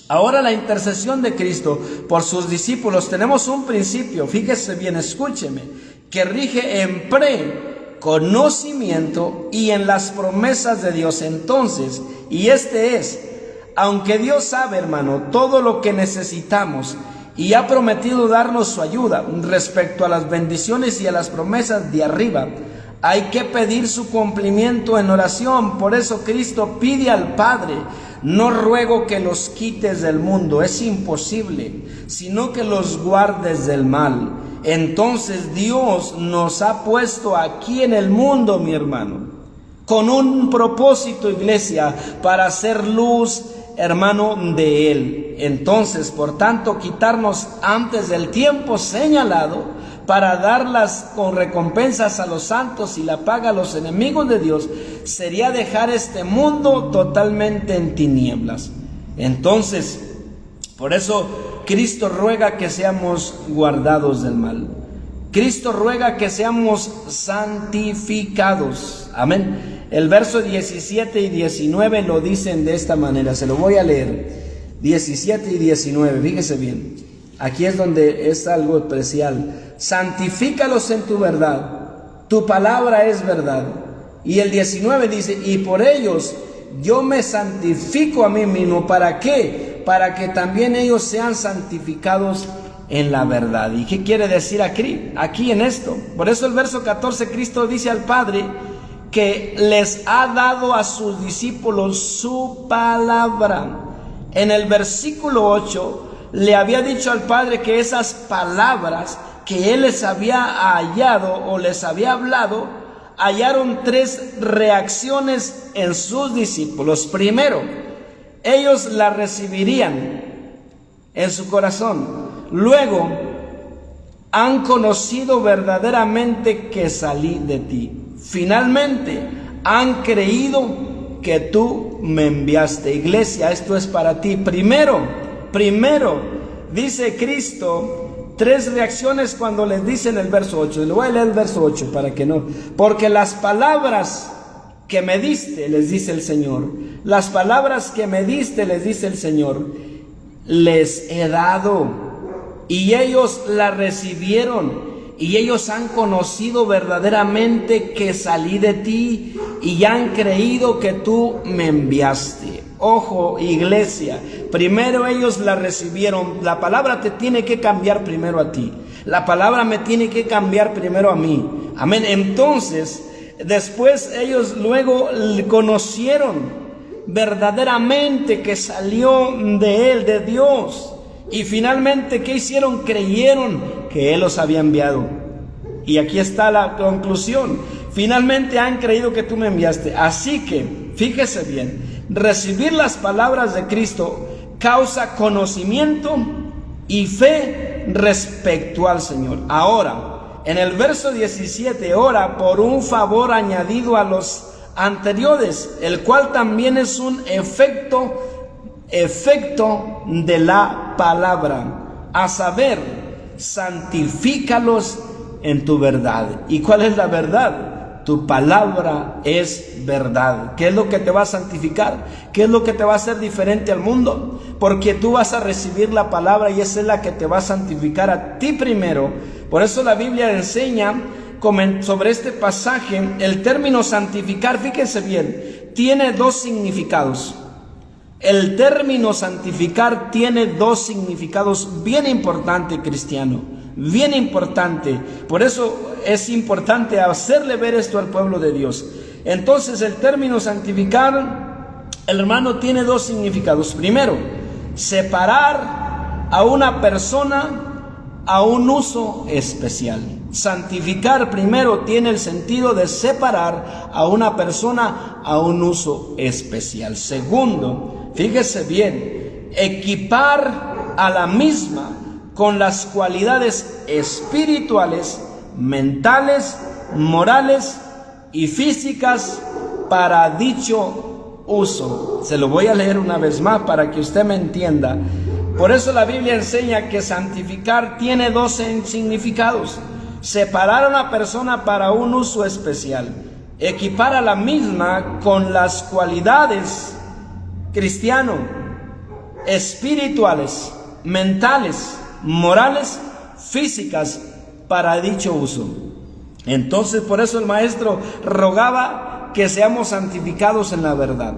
Ahora la intercesión de Cristo por sus discípulos, tenemos un principio, fíjese bien, escúcheme, que rige en conocimiento y en las promesas de Dios. Entonces, y este es, aunque Dios sabe, hermano, todo lo que necesitamos y ha prometido darnos su ayuda respecto a las bendiciones y a las promesas de arriba, hay que pedir su cumplimiento en oración. Por eso Cristo pide al Padre: no ruego que los quites del mundo, es imposible, sino que los guardes del mal. Entonces Dios nos ha puesto aquí en el mundo, mi hermano, con un propósito, iglesia, para hacer luz, hermano, de Él. Entonces, por tanto, quitarnos antes del tiempo señalado, para darlas con recompensas a los santos y la paga a los enemigos de Dios, sería dejar este mundo totalmente en tinieblas. Entonces, por eso Cristo ruega que seamos guardados del mal. Cristo ruega que seamos santificados. Amén. El verso 17 y 19 lo dicen de esta manera. Se lo voy a leer. 17 y 19, fíjese bien. Aquí es donde es algo especial. Santifícalos en tu verdad, tu palabra es verdad. Y el 19 dice: y por ellos yo me santifico a mí mismo. ¿Para qué? Para que también ellos sean santificados en la verdad. ¿Y qué quiere decir aquí en esto? Por eso el verso 14, Cristo dice al Padre que les ha dado a sus discípulos su palabra. En el versículo 8 le había dicho al Padre que esas palabras que Él les había hallado o les había hablado, hallaron 3 reacciones en sus discípulos. Primero, ellos la recibirían en su corazón. Luego, han conocido verdaderamente que salí de ti. Finalmente, han creído que tú me enviaste. Iglesia, esto es para ti. Primero, dice Cristo, 3 reacciones cuando les dice en el verso 8. Le voy a leer el verso 8 para que no. Porque las palabras que me diste, les dice el Señor, las palabras que me diste, les dice el Señor, les he dado, y ellos la recibieron y ellos han conocido verdaderamente que salí de ti y han creído que tú me enviaste. Ojo, iglesia, primero ellos la recibieron. La palabra te tiene que cambiar primero a ti. La palabra me tiene que cambiar primero a mí. Amén. Entonces, después ellos luego conocieron verdaderamente que salió de Él, de Dios. Y finalmente, ¿qué hicieron? Creyeron que Él los había enviado. Y aquí está la conclusión. Finalmente han creído que tú me enviaste. Así que, fíjese bien, recibir las palabras de Cristo causa conocimiento y fe respecto al Señor. Ahora, en el verso 17, ora por un favor añadido a los anteriores, el cual también es un efecto de la palabra, a saber, santifícalos en tu verdad. ¿Y cuál es la verdad? Tu palabra es verdad. ¿Qué es lo que te va a santificar? ¿Qué es lo que te va a hacer diferente al mundo? Porque tú vas a recibir la palabra y esa es la que te va a santificar a ti primero. Por eso la Biblia enseña sobre este pasaje. El término santificar, fíjense bien, tiene dos significados. El término santificar tiene dos significados bien importantes, cristiano, bien importante. Por eso es importante hacerle ver esto al pueblo de Dios. Entonces el término santificar, hermano, tiene dos significados. Primero, separar a una persona a un uso especial. Santificar primero tiene el sentido de separar a una persona a un uso especial. Segundo, fíjese bien, equipar a la misma con las cualidades espirituales, mentales, morales y físicas para dicho uso. Se lo voy a leer una vez más para que usted me entienda. Por eso la Biblia enseña que santificar tiene dos significados: separar a una persona para un uso especial, equipar a la misma con las cualidades, cristiano, espirituales, mentales, morales, físicas para dicho uso. Entonces, por eso el maestro rogaba que seamos santificados en la verdad,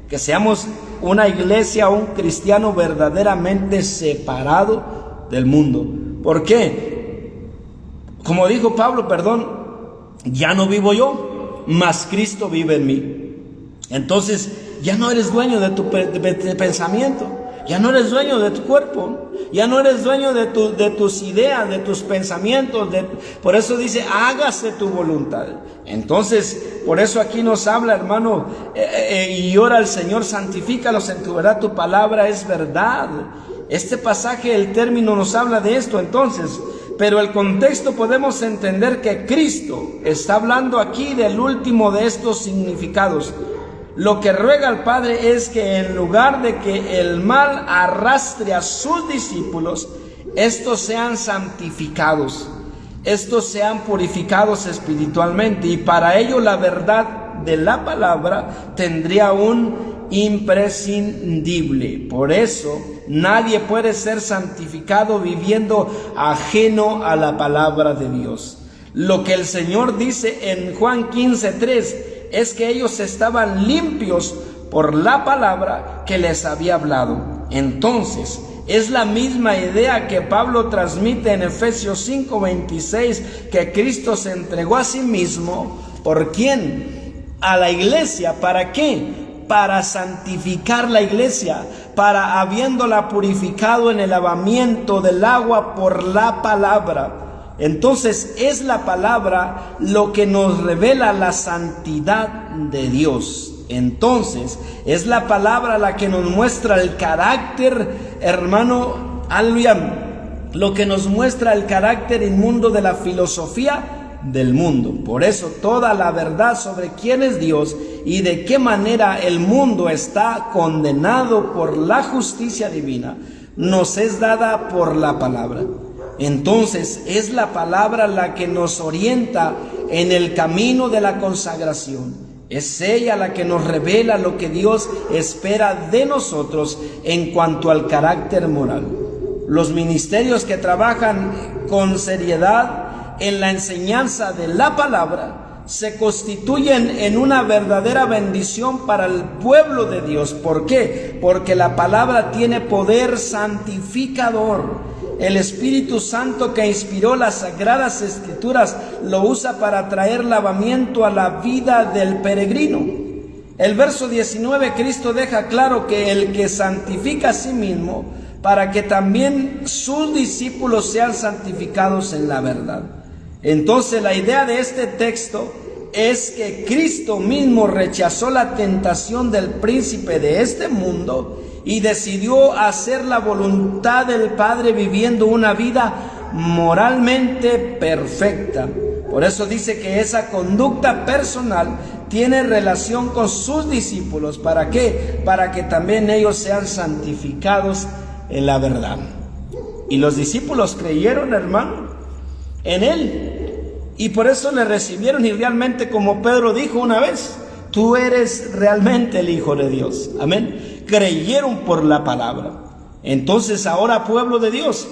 que seamos una iglesia, un cristiano verdaderamente separado del mundo. ¿Por qué? Como dijo Pablo, ya no vivo yo, mas Cristo vive en mí. Entonces, ya no eres dueño de tu pensamiento, ya no eres dueño de tu cuerpo, ya no eres dueño de tus ideas, de tus pensamientos. Por eso dice, hágase tu voluntad. Entonces, por eso aquí nos habla, hermano, y ora al Señor, santifícalos en tu verdad, tu palabra es verdad. Este pasaje, el término nos habla de esto. Entonces, pero el contexto podemos entender que Cristo está hablando aquí del último de estos significados. Lo que ruega al Padre es que en lugar de que el mal arrastre a sus discípulos, estos sean santificados, estos sean purificados espiritualmente, y para ello la verdad de la palabra tendría un imprescindible. Por eso nadie puede ser santificado viviendo ajeno a la palabra de Dios. Lo que el Señor dice en Juan 15:3 es que ellos estaban limpios por la palabra que les había hablado. Entonces, es la misma idea que Pablo transmite en Efesios 5:26, que Cristo se entregó a sí mismo. ¿Por quién? A la iglesia. ¿Para qué? Para santificar la iglesia, para habiéndola purificado en el lavamiento del agua por la palabra. Entonces es la palabra lo que nos revela la santidad de Dios. Entonces es la palabra la que nos muestra el carácter, hermano, aleluya, lo que nos muestra el carácter inmundo de la filosofía del mundo. Por eso toda la verdad sobre quién es Dios y de qué manera el mundo está condenado por la justicia divina nos es dada por la palabra. Entonces es la palabra la que nos orienta en el camino de la consagración. Es ella la que nos revela lo que Dios espera de nosotros en cuanto al carácter moral. Los ministerios que trabajan con seriedad en la enseñanza de la palabra se constituyen en una verdadera bendición para el pueblo de Dios. ¿Por qué? Porque la palabra tiene poder santificador. El Espíritu Santo que inspiró las Sagradas Escrituras lo usa para traer lavamiento a la vida del peregrino. El verso 19, Cristo deja claro que el que santifica a sí mismo, para que también sus discípulos sean santificados en la verdad. Entonces la idea de este texto es que Cristo mismo rechazó la tentación del príncipe de este mundo y decidió hacer la voluntad del Padre viviendo una vida moralmente perfecta. Por eso dice que esa conducta personal tiene relación con sus discípulos. ¿Para qué? Para que también ellos sean santificados en la verdad. Y los discípulos creyeron, hermano, en Él. Y por eso le recibieron, y realmente, como Pedro dijo una vez, tú eres realmente el Hijo de Dios. Amén. Creyeron por la palabra. Entonces ahora, pueblo de Dios,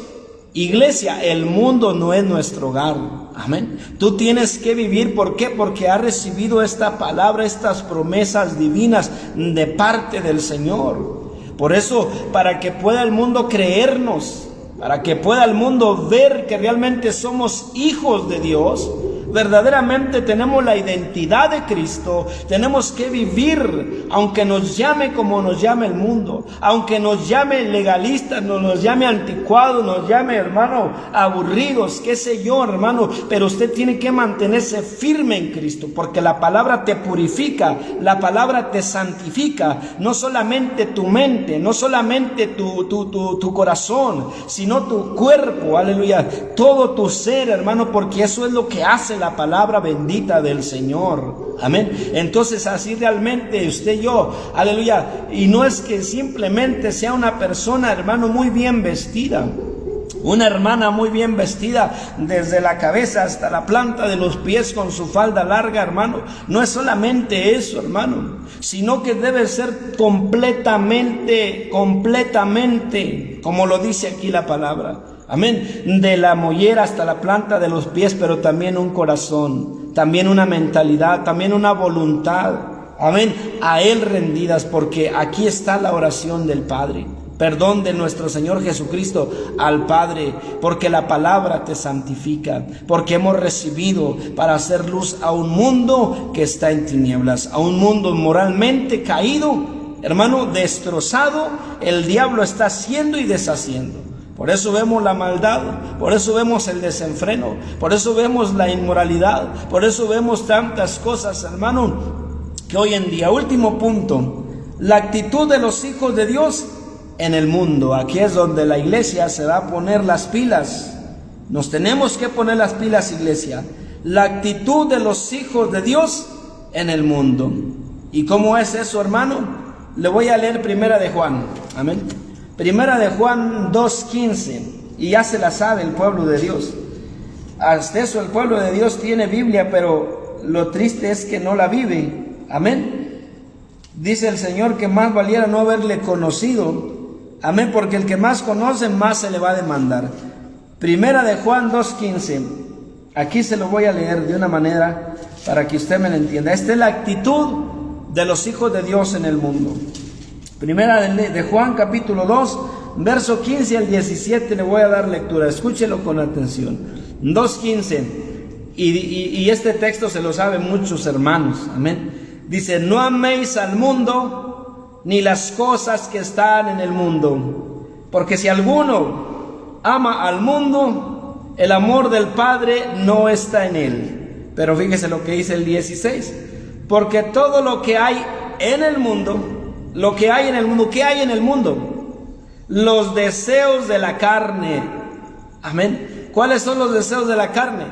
iglesia, el mundo no es nuestro hogar. Amén. Tú tienes que vivir, ¿por qué? Porque has recibido esta palabra, estas promesas divinas de parte del Señor. Por eso, para que pueda el mundo creernos, para que pueda el mundo ver que realmente somos hijos de Dios, verdaderamente tenemos la identidad de Cristo, tenemos que vivir, aunque nos llame como nos llame el mundo, aunque nos llame legalistas, nos llame anticuados, nos llame, hermano, aburridos, qué sé yo, hermano, pero usted tiene que mantenerse firme en Cristo, porque la palabra te purifica, la palabra te santifica, no solamente tu mente, no solamente tu corazón, sino tu cuerpo, aleluya, todo tu ser, hermano, porque eso es lo que hace la palabra bendita del Señor. Amén. Entonces así realmente usted y yo, aleluya, y no es que simplemente sea una persona, hermano, muy bien vestida, una hermana muy bien vestida desde la cabeza hasta la planta de los pies con su falda larga, hermano. No es solamente eso, hermano, sino que debe ser completamente, como lo dice aquí la palabra. Amén. De la mollera hasta la planta de los pies, pero también un corazón, también una mentalidad, también una voluntad. Amén. A Él rendidas, porque aquí está la oración del Padre. Perdón de nuestro Señor Jesucristo al Padre, porque la palabra te santifica, porque hemos recibido para hacer luz a un mundo que está en tinieblas, a un mundo moralmente caído, hermano, destrozado. El diablo está haciendo y deshaciendo. Por eso vemos la maldad, por eso vemos el desenfreno, por eso vemos la inmoralidad, por eso vemos tantas cosas, hermano, que hoy en día. Último punto, la actitud de los hijos de Dios en el mundo. Aquí es donde la iglesia se va a poner las pilas. Nos tenemos que poner las pilas, iglesia. La actitud de los hijos de Dios en el mundo. ¿Y cómo es eso, hermano? Le voy a leer Primera de Juan. Amén. Primera de Juan 2:15, y ya se la sabe el pueblo de Dios. Hasta eso el pueblo de Dios tiene Biblia, pero lo triste es que no la vive. Amén. Dice el Señor que más valiera no haberle conocido. Amén, porque el que más conoce, más se le va a demandar. Primera de Juan 2:15. Aquí se lo voy a leer de una manera para que usted me lo entienda. Esta es la actitud de los hijos de Dios en el mundo. Primera de Juan capítulo 2, verso 15 al 17, le voy a dar lectura, escúchelo con atención. 2:15, y este texto se lo saben muchos hermanos, amén. Dice, no améis al mundo, ni las cosas que están en el mundo, porque si alguno ama al mundo, el amor del Padre no está en él. Pero fíjese lo que dice el 16, porque todo lo que hay en el mundo, ¿qué hay en el mundo? Los deseos de la carne. Amén. ¿Cuáles son los deseos de la carne?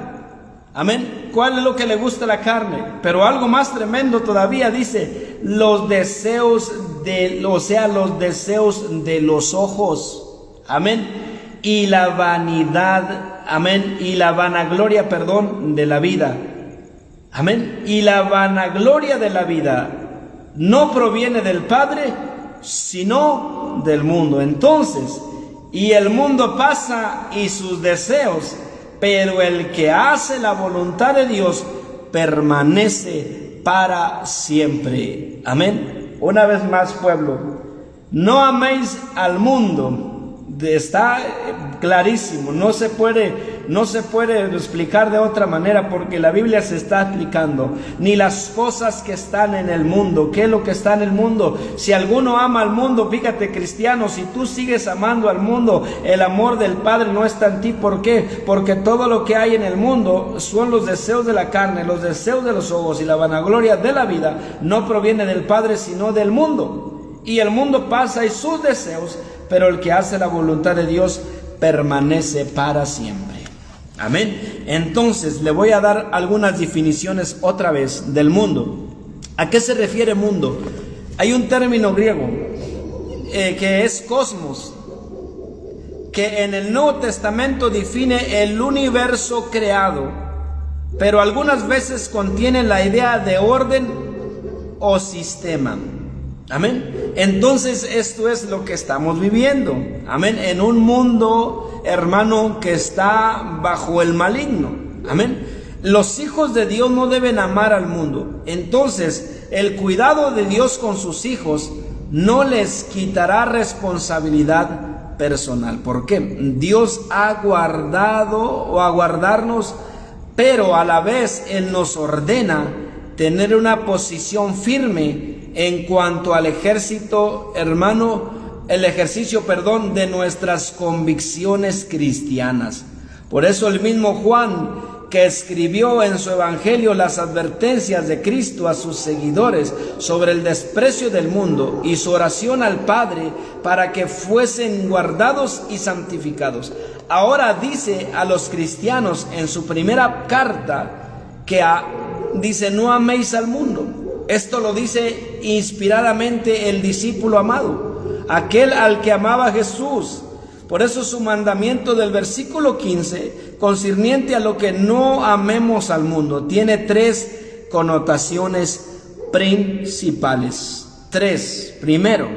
Amén. ¿Cuál es lo que le gusta a la carne? Pero algo más tremendo todavía dice, los deseos de los ojos. Amén. Y la vanidad. Amén. Y la vanagloria, de la vida. Amén. Y la vanagloria de la vida no proviene del Padre, sino del mundo. Entonces, y el mundo pasa y sus deseos, pero el que hace la voluntad de Dios permanece para siempre. Amén. Una vez más, pueblo, no améis al mundo. Está clarísimo, no se puede explicar de otra manera, porque la Biblia se está explicando. Ni las cosas que están en el mundo. ¿Qué es lo que está en el mundo? Si alguno ama al mundo, fíjate, cristiano, si tú sigues amando al mundo, el amor del Padre no está en ti. ¿Por qué? Porque todo lo que hay en el mundo son los deseos de la carne, los deseos de los ojos y la vanagloria de la vida. No proviene del Padre, sino del mundo. Y el mundo pasa y sus deseos, pero el que hace la voluntad de Dios permanece para siempre. Amén. Entonces le voy a dar algunas definiciones otra vez del mundo. ¿A qué se refiere mundo? Hay un término griego que es cosmos, que en el Nuevo Testamento define el universo creado, pero algunas veces contiene la idea de orden o sistema. Amén. Entonces esto es lo que estamos viviendo. Amén. En un mundo, hermano, que está bajo el maligno. Amén. Los hijos de Dios no deben amar al mundo. Entonces, el cuidado de Dios con sus hijos no les quitará responsabilidad personal. ¿Por qué? Dios ha guardado o a guardarnos, pero a la vez Él nos ordena tener una posición firme en cuanto al ejército, hermano, el ejercicio, de nuestras convicciones cristianas. Por eso el mismo Juan, que escribió en su evangelio las advertencias de Cristo a sus seguidores sobre el desprecio del mundo y su oración al Padre para que fuesen guardados y santificados, ahora dice a los cristianos en su primera carta que dice: no améis al mundo. Esto lo dice inspiradamente el discípulo amado, aquel al que amaba Jesús. Por eso su mandamiento del versículo 15, concerniente a lo que no amemos al mundo, tiene tres connotaciones principales. Tres. Primero,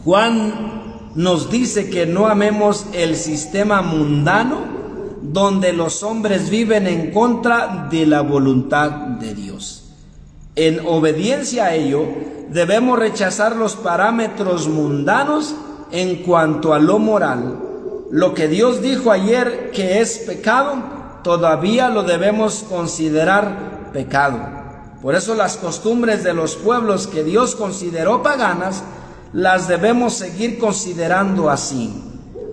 Juan nos dice que no amemos el sistema mundano, donde los hombres viven en contra de la voluntad de Dios. En obediencia a ello, debemos rechazar los parámetros mundanos en cuanto a lo moral. Lo que Dios dijo ayer que es pecado, todavía lo debemos considerar pecado. Por eso las costumbres de los pueblos que Dios consideró paganas, las debemos seguir considerando así.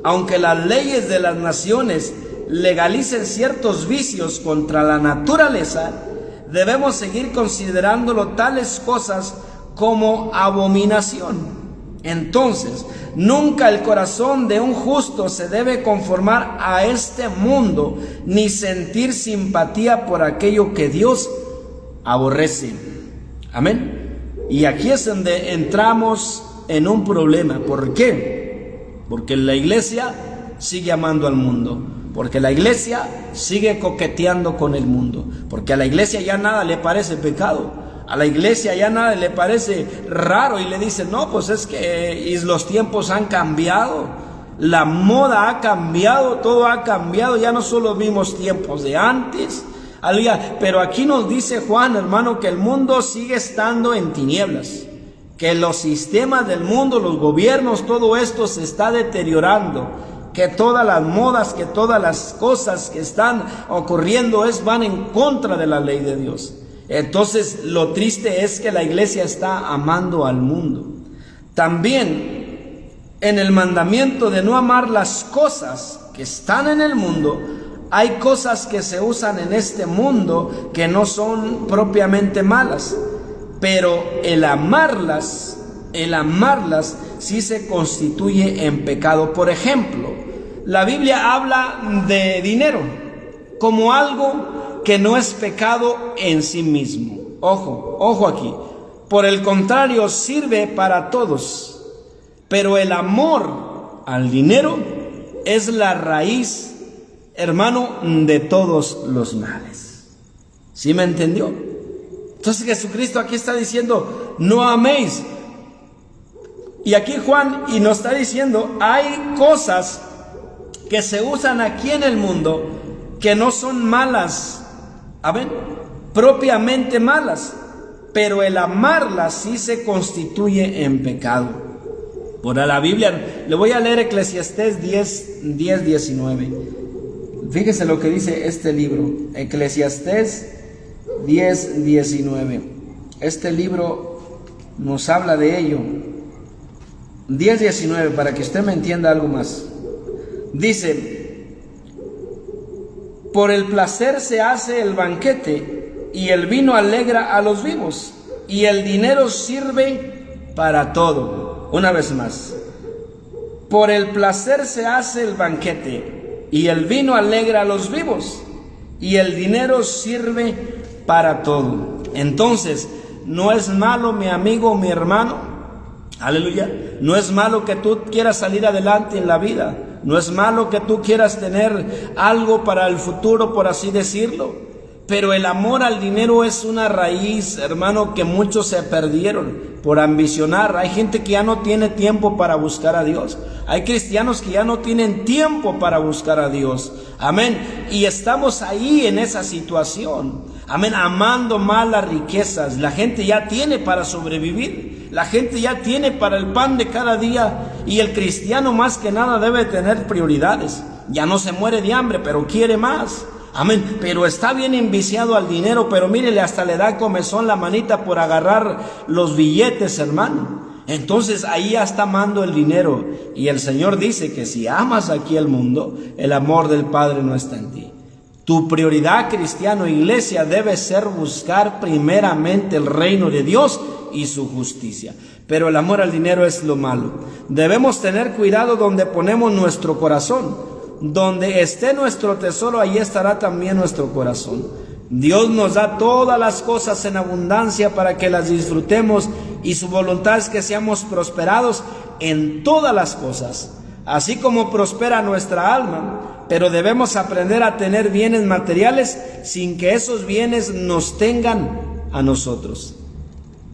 Aunque las leyes de las naciones legalicen ciertos vicios contra la naturaleza, debemos seguir considerándolo tales cosas como abominación. Entonces, nunca el corazón de un justo se debe conformar a este mundo, ni sentir simpatía por aquello que Dios aborrece. Amén. Y aquí es donde entramos en un problema. ¿Por qué? Porque la iglesia sigue amando al mundo. Porque la iglesia sigue coqueteando con el mundo. Porque a la iglesia ya nada le parece pecado. A la iglesia ya nada le parece raro y le dicen: no, pues es que los tiempos han cambiado. La moda ha cambiado, todo ha cambiado. Ya no solo vimos tiempos de antes. Pero aquí nos dice Juan, hermano, que el mundo sigue estando en tinieblas. Que los sistemas del mundo, los gobiernos, todo esto se está deteriorando. Que todas las modas, que todas las cosas que están ocurriendo van en contra de la ley de Dios. Entonces, lo triste es que la iglesia está amando al mundo. También, en el mandamiento de no amar las cosas que están en el mundo, hay cosas que se usan en este mundo que no son propiamente malas, pero el amarlas sí se constituye en pecado. Por ejemplo, la Biblia habla de dinero como algo que no es pecado en sí mismo. Ojo aquí. Por el contrario, sirve para todos. Pero el amor al dinero es la raíz, hermano, de todos los males. ¿Sí me entendió? Entonces Jesucristo aquí está diciendo: no améis. Y aquí Juan nos está diciendo: hay cosas que se usan aquí en el mundo que no son malas, ¿amén?, propiamente malas, pero el amarlas sí se constituye en pecado. Por la Biblia, le voy a leer Eclesiastés 10:19. Fíjese lo que dice este libro, Eclesiastés 10:19. Este libro nos habla de ello. 10:19, para que usted me entienda algo más. Dice: por el placer se hace el banquete, y el vino alegra a los vivos, y el dinero sirve para todo. Una vez más: por el placer se hace el banquete, y el vino alegra a los vivos, y el dinero sirve para todo. Entonces, no es malo, mi amigo, mi hermano, aleluya, no es malo que tú quieras salir adelante en la vida, no es malo que tú quieras tener algo para el futuro, por así decirlo. Pero el amor al dinero es una raíz, hermano, que muchos se perdieron por ambicionar. Hay gente que ya no tiene tiempo para buscar a Dios. Hay cristianos que ya no tienen tiempo para buscar a Dios. Amén. Y estamos ahí en esa situación. Amén. Amando más las riquezas. La gente ya tiene para sobrevivir. La gente ya tiene para el pan de cada día. Y el cristiano más que nada debe tener prioridades. Ya no se muere de hambre, pero quiere más. Amén, pero está bien enviciado al dinero, pero mírele, hasta le da comezón la manita por agarrar los billetes, hermano. Entonces ahí ya está amando el dinero. Y el Señor dice que si amas aquí el mundo, el amor del Padre no está en ti. Tu prioridad, cristiano, iglesia, debe ser buscar primeramente el reino de Dios y su justicia. Pero el amor al dinero es lo malo. Debemos tener cuidado donde ponemos nuestro corazón. Donde esté nuestro tesoro, ahí estará también nuestro corazón. Dios nos da todas las cosas en abundancia para que las disfrutemos, y su voluntad es que seamos prosperados en todas las cosas, así como prospera nuestra alma. Pero debemos aprender a tener bienes materiales sin que esos bienes nos tengan a nosotros.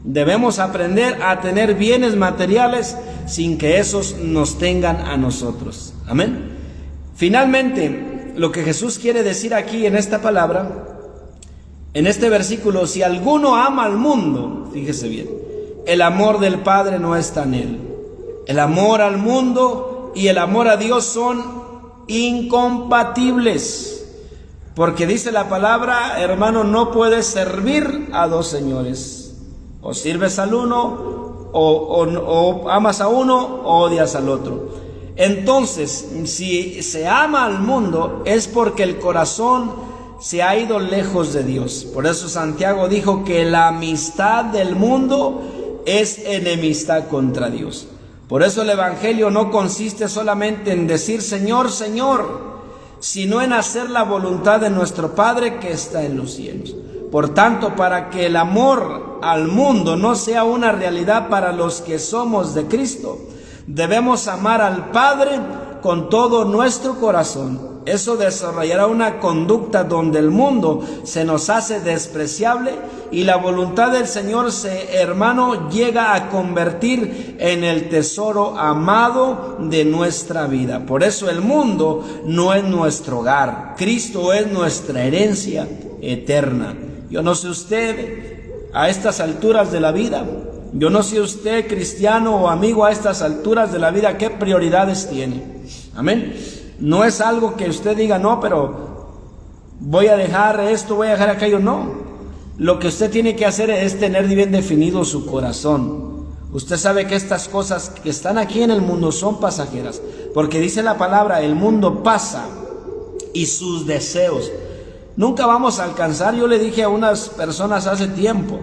Debemos aprender a tener bienes materiales sin que esos nos tengan a nosotros. Amén. Finalmente, lo que Jesús quiere decir aquí en esta palabra, en este versículo: si alguno ama al mundo, fíjese bien, el amor del Padre no está en él. El amor al mundo y el amor a Dios son incompatibles. Porque dice la palabra, hermano, no puedes servir a dos señores. O sirves al uno, o amas a uno, o odias al otro. Entonces, si se ama al mundo, es porque el corazón se ha ido lejos de Dios. Por eso Santiago dijo que la amistad del mundo es enemistad contra Dios. Por eso el Evangelio no consiste solamente en decir Señor, Señor, sino en hacer la voluntad de nuestro Padre que está en los cielos. Por tanto, para que el amor al mundo no sea una realidad para los que somos de Cristo, debemos amar al Padre con todo nuestro corazón. Eso desarrollará una conducta donde el mundo se nos hace despreciable y la voluntad del Señor hermano, llega a convertir en el tesoro amado de nuestra vida. Por eso el mundo no es nuestro hogar. Cristo es nuestra herencia eterna. Yo no sé usted a estas alturas de la vida. Yo no sé usted, cristiano o amigo, a estas alturas de la vida, qué prioridades tiene. Amén. No es algo que usted diga, no, pero voy a dejar esto, voy a dejar aquello. No. Lo que usted tiene que hacer es tener bien definido su corazón. Usted sabe que estas cosas que están aquí en el mundo son pasajeras. Porque dice la palabra, el mundo pasa y sus deseos. Nunca vamos a alcanzar, yo le dije a unas personas hace tiempo,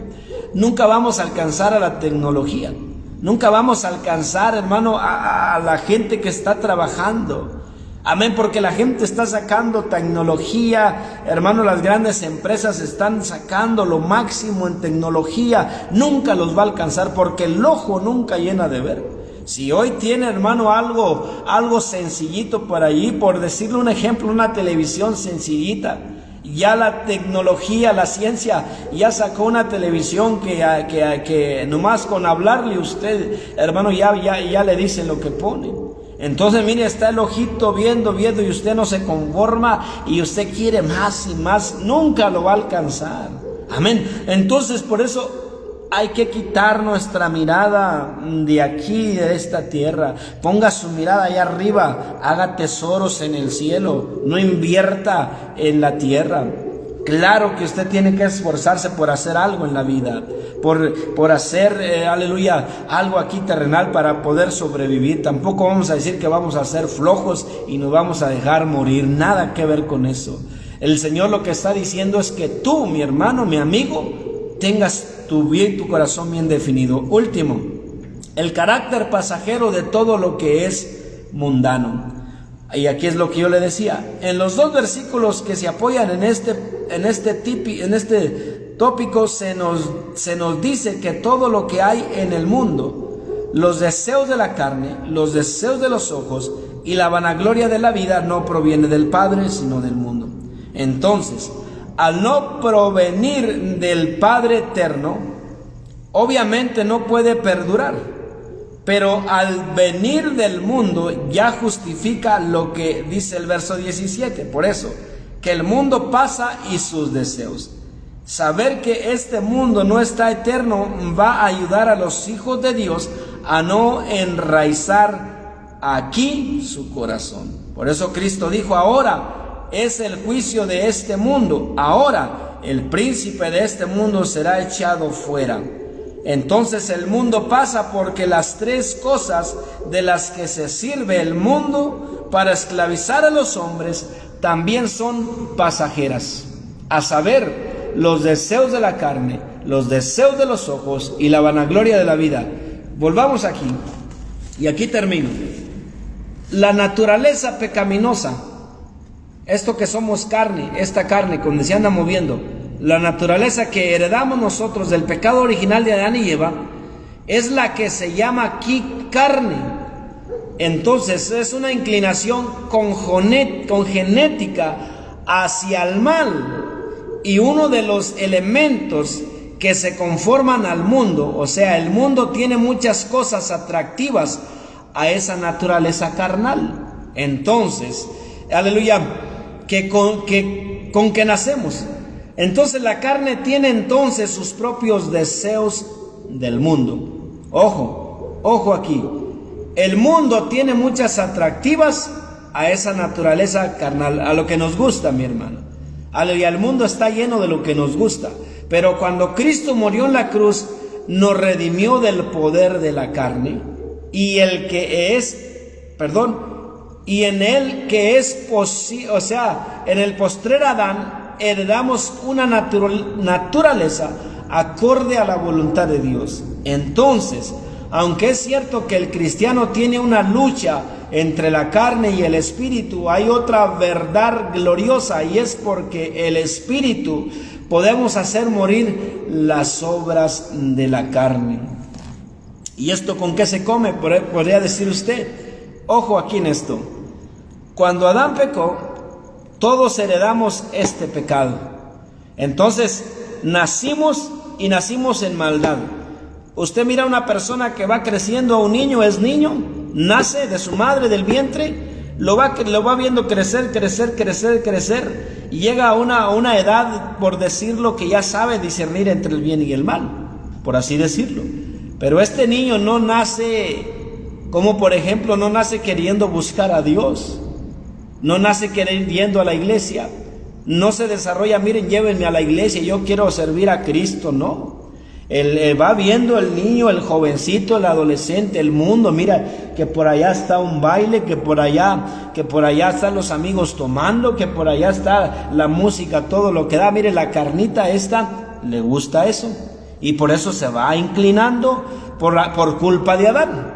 nunca vamos a alcanzar a la tecnología. Nunca vamos a alcanzar, hermano, a la gente que está trabajando. Amén, porque la gente está sacando tecnología, hermano, las grandes empresas están sacando lo máximo en tecnología. Nunca los va a alcanzar porque el ojo nunca llena de ver. Si hoy tiene, hermano, algo sencillito por allí, por decirle un ejemplo, una televisión sencillita, ya la tecnología, la ciencia, ya sacó una televisión que nomás con hablarle usted, hermano, ya le dicen lo que pone. Entonces mire, está el ojito viendo y usted no se conforma y usted quiere más y más, nunca lo va a alcanzar. Amén. Entonces por eso hay que quitar nuestra mirada de aquí, de esta tierra. Ponga su mirada allá arriba, haga tesoros en el cielo, no invierta en la tierra. Claro que usted tiene que esforzarse por hacer algo en la vida, por hacer, aleluya, algo aquí terrenal para poder sobrevivir. Tampoco vamos a decir que vamos a ser flojos y nos vamos a dejar morir, nada que ver con eso. El Señor lo que está diciendo es que tú, mi hermano, mi amigo, tengas tu corazón bien definido. Último, el carácter pasajero de todo lo que es mundano. Y aquí es lo que yo le decía, en los dos versículos que se apoyan en este tópico se nos dice que todo lo que hay en el mundo, los deseos de la carne, los deseos de los ojos y la vanagloria de la vida no proviene del Padre, sino del mundo. Entonces, al no provenir del Padre eterno, obviamente no puede perdurar. Pero al venir del mundo ya justifica lo que dice el verso 17. Por eso, que el mundo pasa y sus deseos. Saber que este mundo no está eterno va a ayudar a los hijos de Dios a no enraizar aquí su corazón. Por eso Cristo dijo, ahora es el juicio de este mundo. Ahora el príncipe de este mundo será echado fuera. Entonces el mundo pasa porque las tres cosas de las que se sirve el mundo para esclavizar a los hombres también son pasajeras, a saber, los deseos de la carne, los deseos de los ojos y la vanagloria de la vida. Volvamos aquí, y aquí termino. La naturaleza pecaminosa, esto que somos carne, esta carne donde se anda moviendo, la naturaleza que heredamos nosotros del pecado original de Adán y Eva, es la que se llama aquí carne. Entonces es una inclinación genética hacia el mal. Y uno de los elementos que se conforman al mundo, o sea, el mundo tiene muchas cosas atractivas a esa naturaleza carnal. Entonces, aleluya, con que nacemos. Entonces la carne tiene entonces sus propios deseos del mundo. Ojo aquí. El mundo tiene muchas atractivas a esa naturaleza carnal, a lo que nos gusta, mi hermano. Aleluya, el mundo está lleno de lo que nos gusta. Pero cuando Cristo murió en la cruz, nos redimió del poder de la carne. Y en el que es posible, o sea, en el postrer Adán, heredamos una naturaleza acorde a la voluntad de Dios. Entonces, aunque es cierto que el cristiano tiene una lucha entre la carne y el espíritu, hay otra verdad gloriosa, y es porque el espíritu podemos hacer morir las obras de la carne. ¿Y esto con qué se come? Podría decir usted. Ojo aquí en esto. Cuando Adán pecó, todos heredamos este pecado. Entonces nacimos en maldad. Usted mira a una persona que va creciendo, a un niño, es niño, nace de su madre, del vientre, lo va viendo crecer, y llega a una edad, por decirlo, que ya sabe discernir entre el bien y el mal, por así decirlo. Pero este niño no nace, como por ejemplo, no nace queriendo buscar a Dios. No nace yendo a la iglesia, no se desarrolla, miren, llévenme a la iglesia, yo quiero servir a Cristo, no. Él va viendo el niño, el jovencito, el adolescente, el mundo, mira que por allá está un baile, que por allá están los amigos tomando, que por allá está la música, todo lo que da, mire, la carnita esta, le gusta eso, y por eso se va inclinando por culpa de Adán.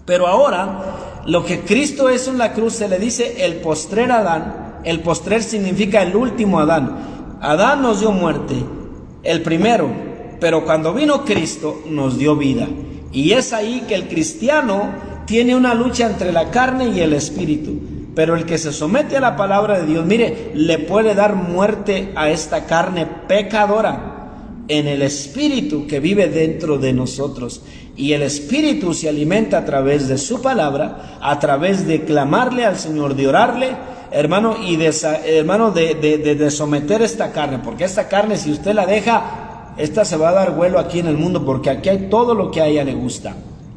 Pero ahora, lo que Cristo es en la cruz, se le dice el postrer Adán. El postrer significa el último Adán. Adán nos dio muerte, el primero, pero cuando vino Cristo nos dio vida. Y es ahí que el cristiano tiene una lucha entre la carne y el espíritu. Pero el que se somete a la palabra de Dios, mire, le puede dar muerte a esta carne pecadora. en el Espíritu que vive dentro de nosotros. Y el Espíritu se alimenta a través de su palabra, a través de clamarle al Señor, de orarle, hermano, y de someter esta carne. Porque esta carne, si usted la deja, esta se va a dar vuelo aquí en el mundo, porque aquí hay todo lo que a ella le gusta.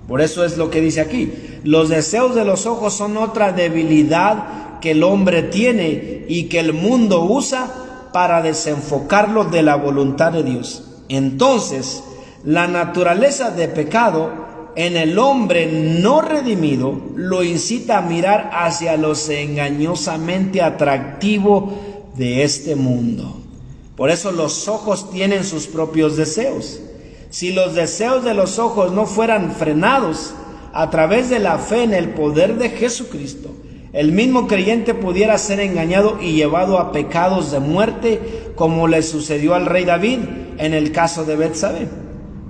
Por eso es lo que dice aquí: los deseos de los ojos son otra debilidad que el hombre tiene y que el mundo usa para desenfocarlo de la voluntad de Dios. Entonces, la naturaleza de pecado en el hombre no redimido lo incita a mirar hacia lo engañosamente atractivo de este mundo. Por eso los ojos tienen sus propios deseos. Si los deseos de los ojos no fueran frenados a través de la fe en el poder de Jesucristo, el mismo creyente pudiera ser engañado y llevado a pecados de muerte, como le sucedió al rey David en el caso de Betsabé.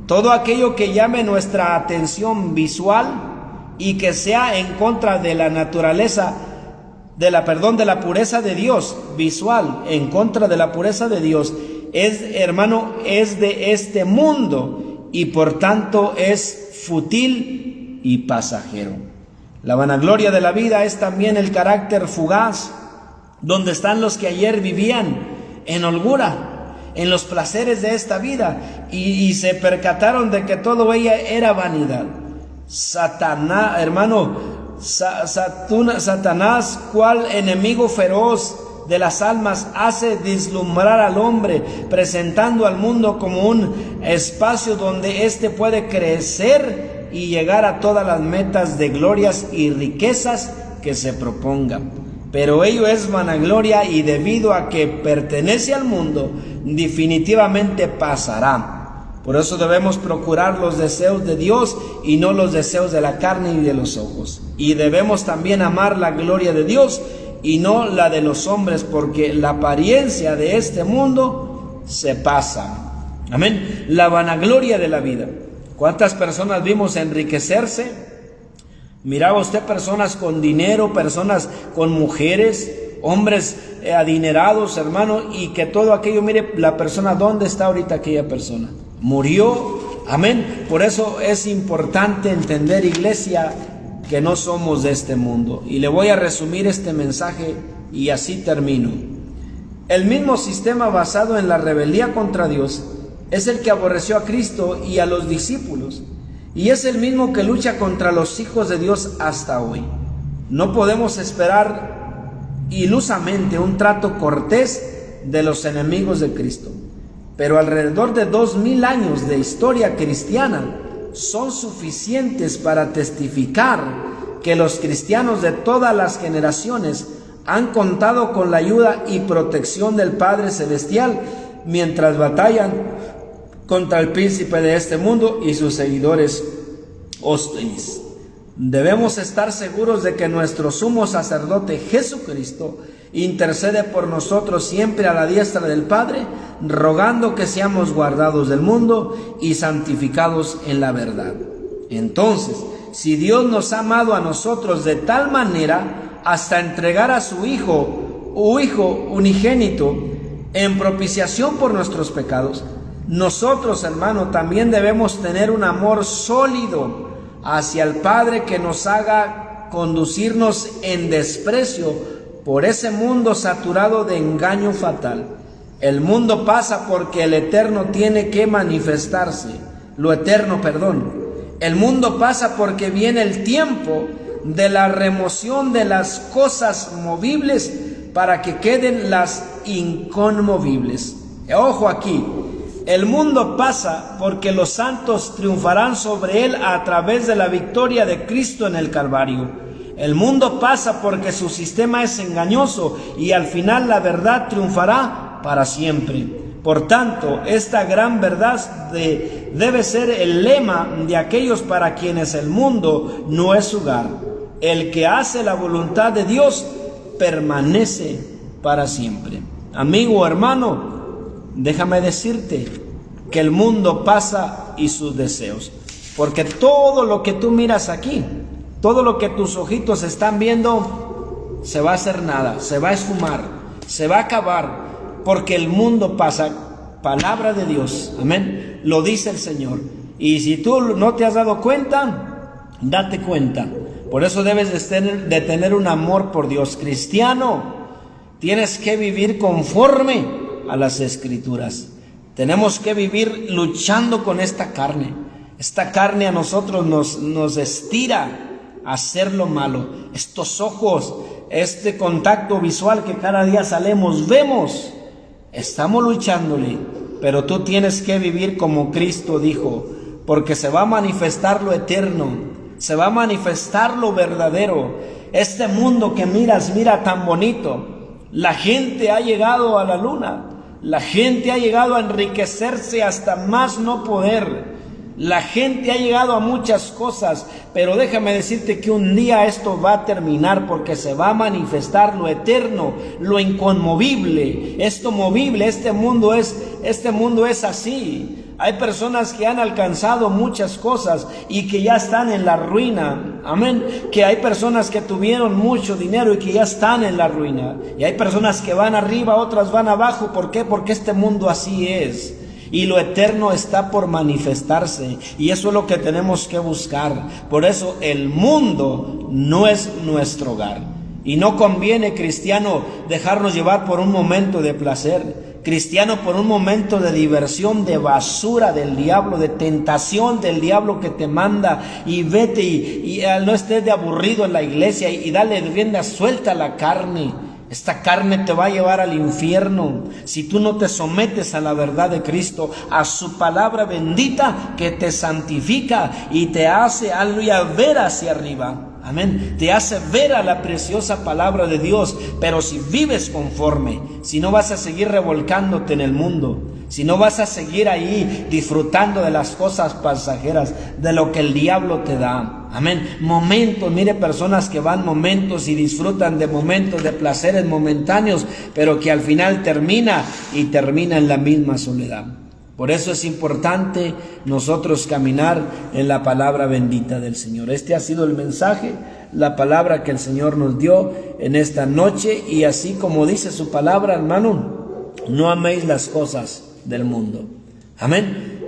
Todo aquello que llame nuestra atención visual y que sea en contra de la naturaleza, de la pureza de Dios, visual, en contra de la pureza de Dios, es de este mundo y por tanto es fútil y pasajero. La vanagloria de la vida es también el carácter fugaz, donde están los que ayer vivían en holgura, en los placeres de esta vida, y se percataron de que todo ella era vanidad. Satanás, Satanás, cual enemigo feroz de las almas, hace vislumbrar al hombre, presentando al mundo como un espacio donde éste puede crecer y llegar a todas las metas de glorias y riquezas que se propongan. Pero ello es vanagloria, y debido a que pertenece al mundo, definitivamente pasará. Por eso debemos procurar los deseos de Dios y no los deseos de la carne y de los ojos. Y debemos también amar la gloria de Dios y no la de los hombres, porque la apariencia de este mundo se pasa. Amén. La vanagloria de la vida. ¿Cuántas personas vimos enriquecerse? Miraba usted personas con dinero, personas con mujeres, hombres adinerados, hermano, y que todo aquello, mire, la persona, ¿dónde está ahorita aquella persona? Murió. Amén. Por eso es importante entender, iglesia, que no somos de este mundo. Y le voy a resumir este mensaje y así termino. El mismo sistema basado en la rebeldía contra Dios es el que aborreció a Cristo y a los discípulos, y es el mismo que lucha contra los hijos de Dios hasta hoy. No podemos esperar ilusamente un trato cortés de los enemigos de Cristo, pero alrededor de 2000 años de historia cristiana son suficientes para testificar que los cristianos de todas las generaciones han contado con la ayuda y protección del Padre Celestial mientras batallan contra el príncipe de este mundo y sus seguidores hostiles. Debemos estar seguros de que nuestro sumo sacerdote Jesucristo intercede por nosotros siempre a la diestra del Padre, rogando que seamos guardados del mundo y santificados en la verdad. Entonces, si Dios nos ha amado a nosotros de tal manera hasta entregar a su Hijo unigénito en propiciación por nuestros pecados, nosotros, hermano, también debemos tener un amor sólido hacia el Padre que nos haga conducirnos en desprecio por ese mundo saturado de engaño fatal. El mundo pasa porque el eterno tiene que manifestarse. El mundo pasa porque viene el tiempo de la remoción de las cosas movibles para que queden las inconmovibles. Ojo aquí. El mundo pasa porque los santos triunfarán sobre él a través de la victoria de Cristo en el Calvario. El mundo pasa porque su sistema es engañoso y al final la verdad triunfará para siempre. Por tanto, esta gran verdad debe ser el lema de aquellos para quienes el mundo no es su hogar. El que hace la voluntad de Dios permanece para siempre. Amigo, hermano, déjame decirte que el mundo pasa y sus deseos, porque todo lo que tú miras aquí, todo lo que tus ojitos están viendo, se va a hacer nada, se va a esfumar, se va a acabar, porque el mundo pasa palabra de Dios. Amén. Lo dice el Señor. Y si tú no te has dado cuenta, date cuenta. Por eso debes de tener un amor por Dios. Cristiano, tienes que vivir conforme a las Escrituras. Tenemos que vivir luchando con esta carne. Esta carne a nosotros nos estira a hacer lo malo. Estos ojos, este contacto visual que cada día vemos, estamos luchándole. Pero tú tienes que vivir como Cristo dijo, porque se va a manifestar lo eterno, se va a manifestar lo verdadero. Este mundo que miras, mira tan bonito. La gente ha llegado a la luna. La gente ha llegado a enriquecerse hasta más no poder. La gente ha llegado a muchas cosas, pero déjame decirte que un día esto va a terminar, porque se va a manifestar lo eterno, lo inconmovible. Esto movible, este mundo es así. Hay personas que han alcanzado muchas cosas y que ya están en la ruina. Amén. Que hay personas que tuvieron mucho dinero y que ya están en la ruina. Y hay personas que van arriba, otras van abajo. ¿Por qué? Porque este mundo así es. Y lo eterno está por manifestarse. Y eso es lo que tenemos que buscar. Por eso el mundo no es nuestro hogar. Y no conviene, cristiano, dejarnos llevar por un momento de placer. Cristiano, por un momento de diversión, de basura del diablo, de tentación del diablo que te manda, y vete y no estés de aburrido en la iglesia y dale rienda suelta a la carne. Esta carne te va a llevar al infierno si tú no te sometes a la verdad de Cristo, a su palabra bendita que te santifica y te hace, aleluya, ver hacia arriba. Amén. Te hace ver a la preciosa palabra de Dios. Pero si vives conforme, si no vas a seguir revolcándote en el mundo, si no vas a seguir ahí disfrutando de las cosas pasajeras, de lo que el diablo te da. Amén. Momentos, mire, personas que van momentos y disfrutan de momentos de placeres momentáneos, pero que al final termina en la misma soledad. Por eso es importante nosotros caminar en la palabra bendita del Señor. Este ha sido el mensaje, la palabra que el Señor nos dio en esta noche. Y así como dice su palabra, hermano, no améis las cosas del mundo. Amén.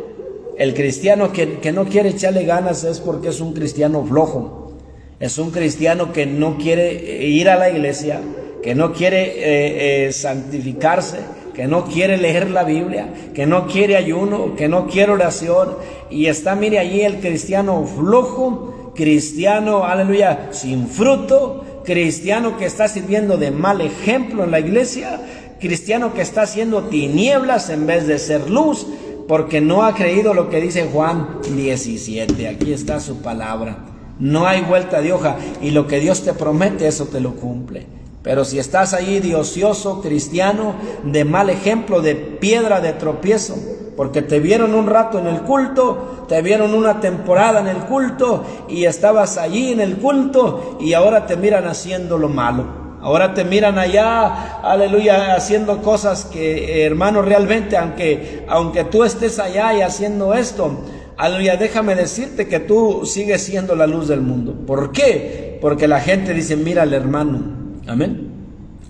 El cristiano que no quiere echarle ganas es porque es un cristiano flojo. Es un cristiano que no quiere ir a la iglesia, que no quiere santificarse, que no quiere leer la Biblia, que no quiere ayuno, que no quiere oración. Y está, mire, allí el cristiano flojo, cristiano, aleluya, sin fruto, cristiano que está sirviendo de mal ejemplo en la iglesia, cristiano que está haciendo tinieblas en vez de ser luz, porque no ha creído lo que dice Juan 17. Aquí está su palabra. No hay vuelta de hoja, y lo que Dios te promete, eso te lo cumple. Pero si estás ahí de ocioso, cristiano, de mal ejemplo, de piedra de tropiezo, porque te vieron un rato en el culto, te vieron una temporada en el culto y estabas allí en el culto, y ahora te miran haciendo lo malo. Ahora te miran allá, aleluya, haciendo cosas que, hermano, realmente, aunque tú estés allá y haciendo esto, aleluya, déjame decirte que tú sigues siendo la luz del mundo. ¿Por qué? Porque la gente dice, mira al hermano. Amén.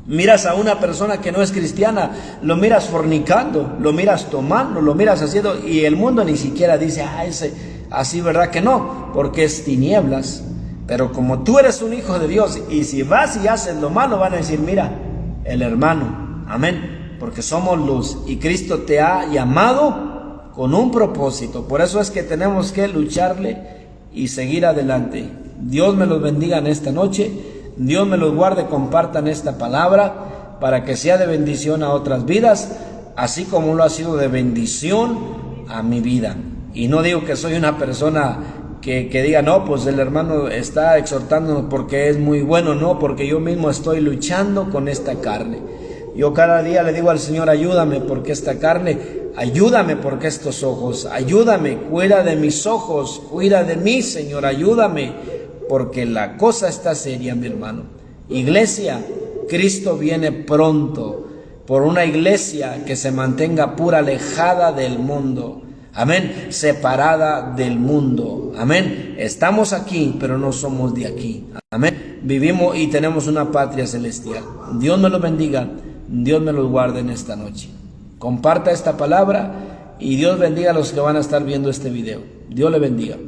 Miras a una persona que no es cristiana, lo miras fornicando, lo miras tomando, lo miras haciendo, y el mundo ni siquiera dice, ese, así, ¿verdad que no? Porque es tinieblas. Pero como tú eres un hijo de Dios, y si vas y haces lo malo, van a decir, mira, el hermano. Amén. Porque somos luz y Cristo te ha llamado con un propósito. Por eso es que tenemos que lucharle y seguir adelante. Dios me los bendiga en esta noche. Dios me los guarde, compartan esta palabra para que sea de bendición a otras vidas, así como lo ha sido de bendición a mi vida. Y no digo que soy una persona que diga, no, pues el hermano está exhortándonos porque es muy bueno, no, porque yo mismo estoy luchando con esta carne. Yo cada día le digo al Señor, ayúdame porque esta carne, ayúdame porque estos ojos, ayúdame, cuida de mis ojos, cuida de mí, Señor, ayúdame. Porque la cosa está seria, mi hermano. Iglesia, Cristo viene pronto por una iglesia que se mantenga pura, alejada del mundo. Amén. Separada del mundo. Amén. Estamos aquí, pero no somos de aquí. Amén. Vivimos y tenemos una patria celestial. Dios me los bendiga. Dios me los guarde en esta noche. Comparta esta palabra y Dios bendiga a los que van a estar viendo este video. Dios le bendiga.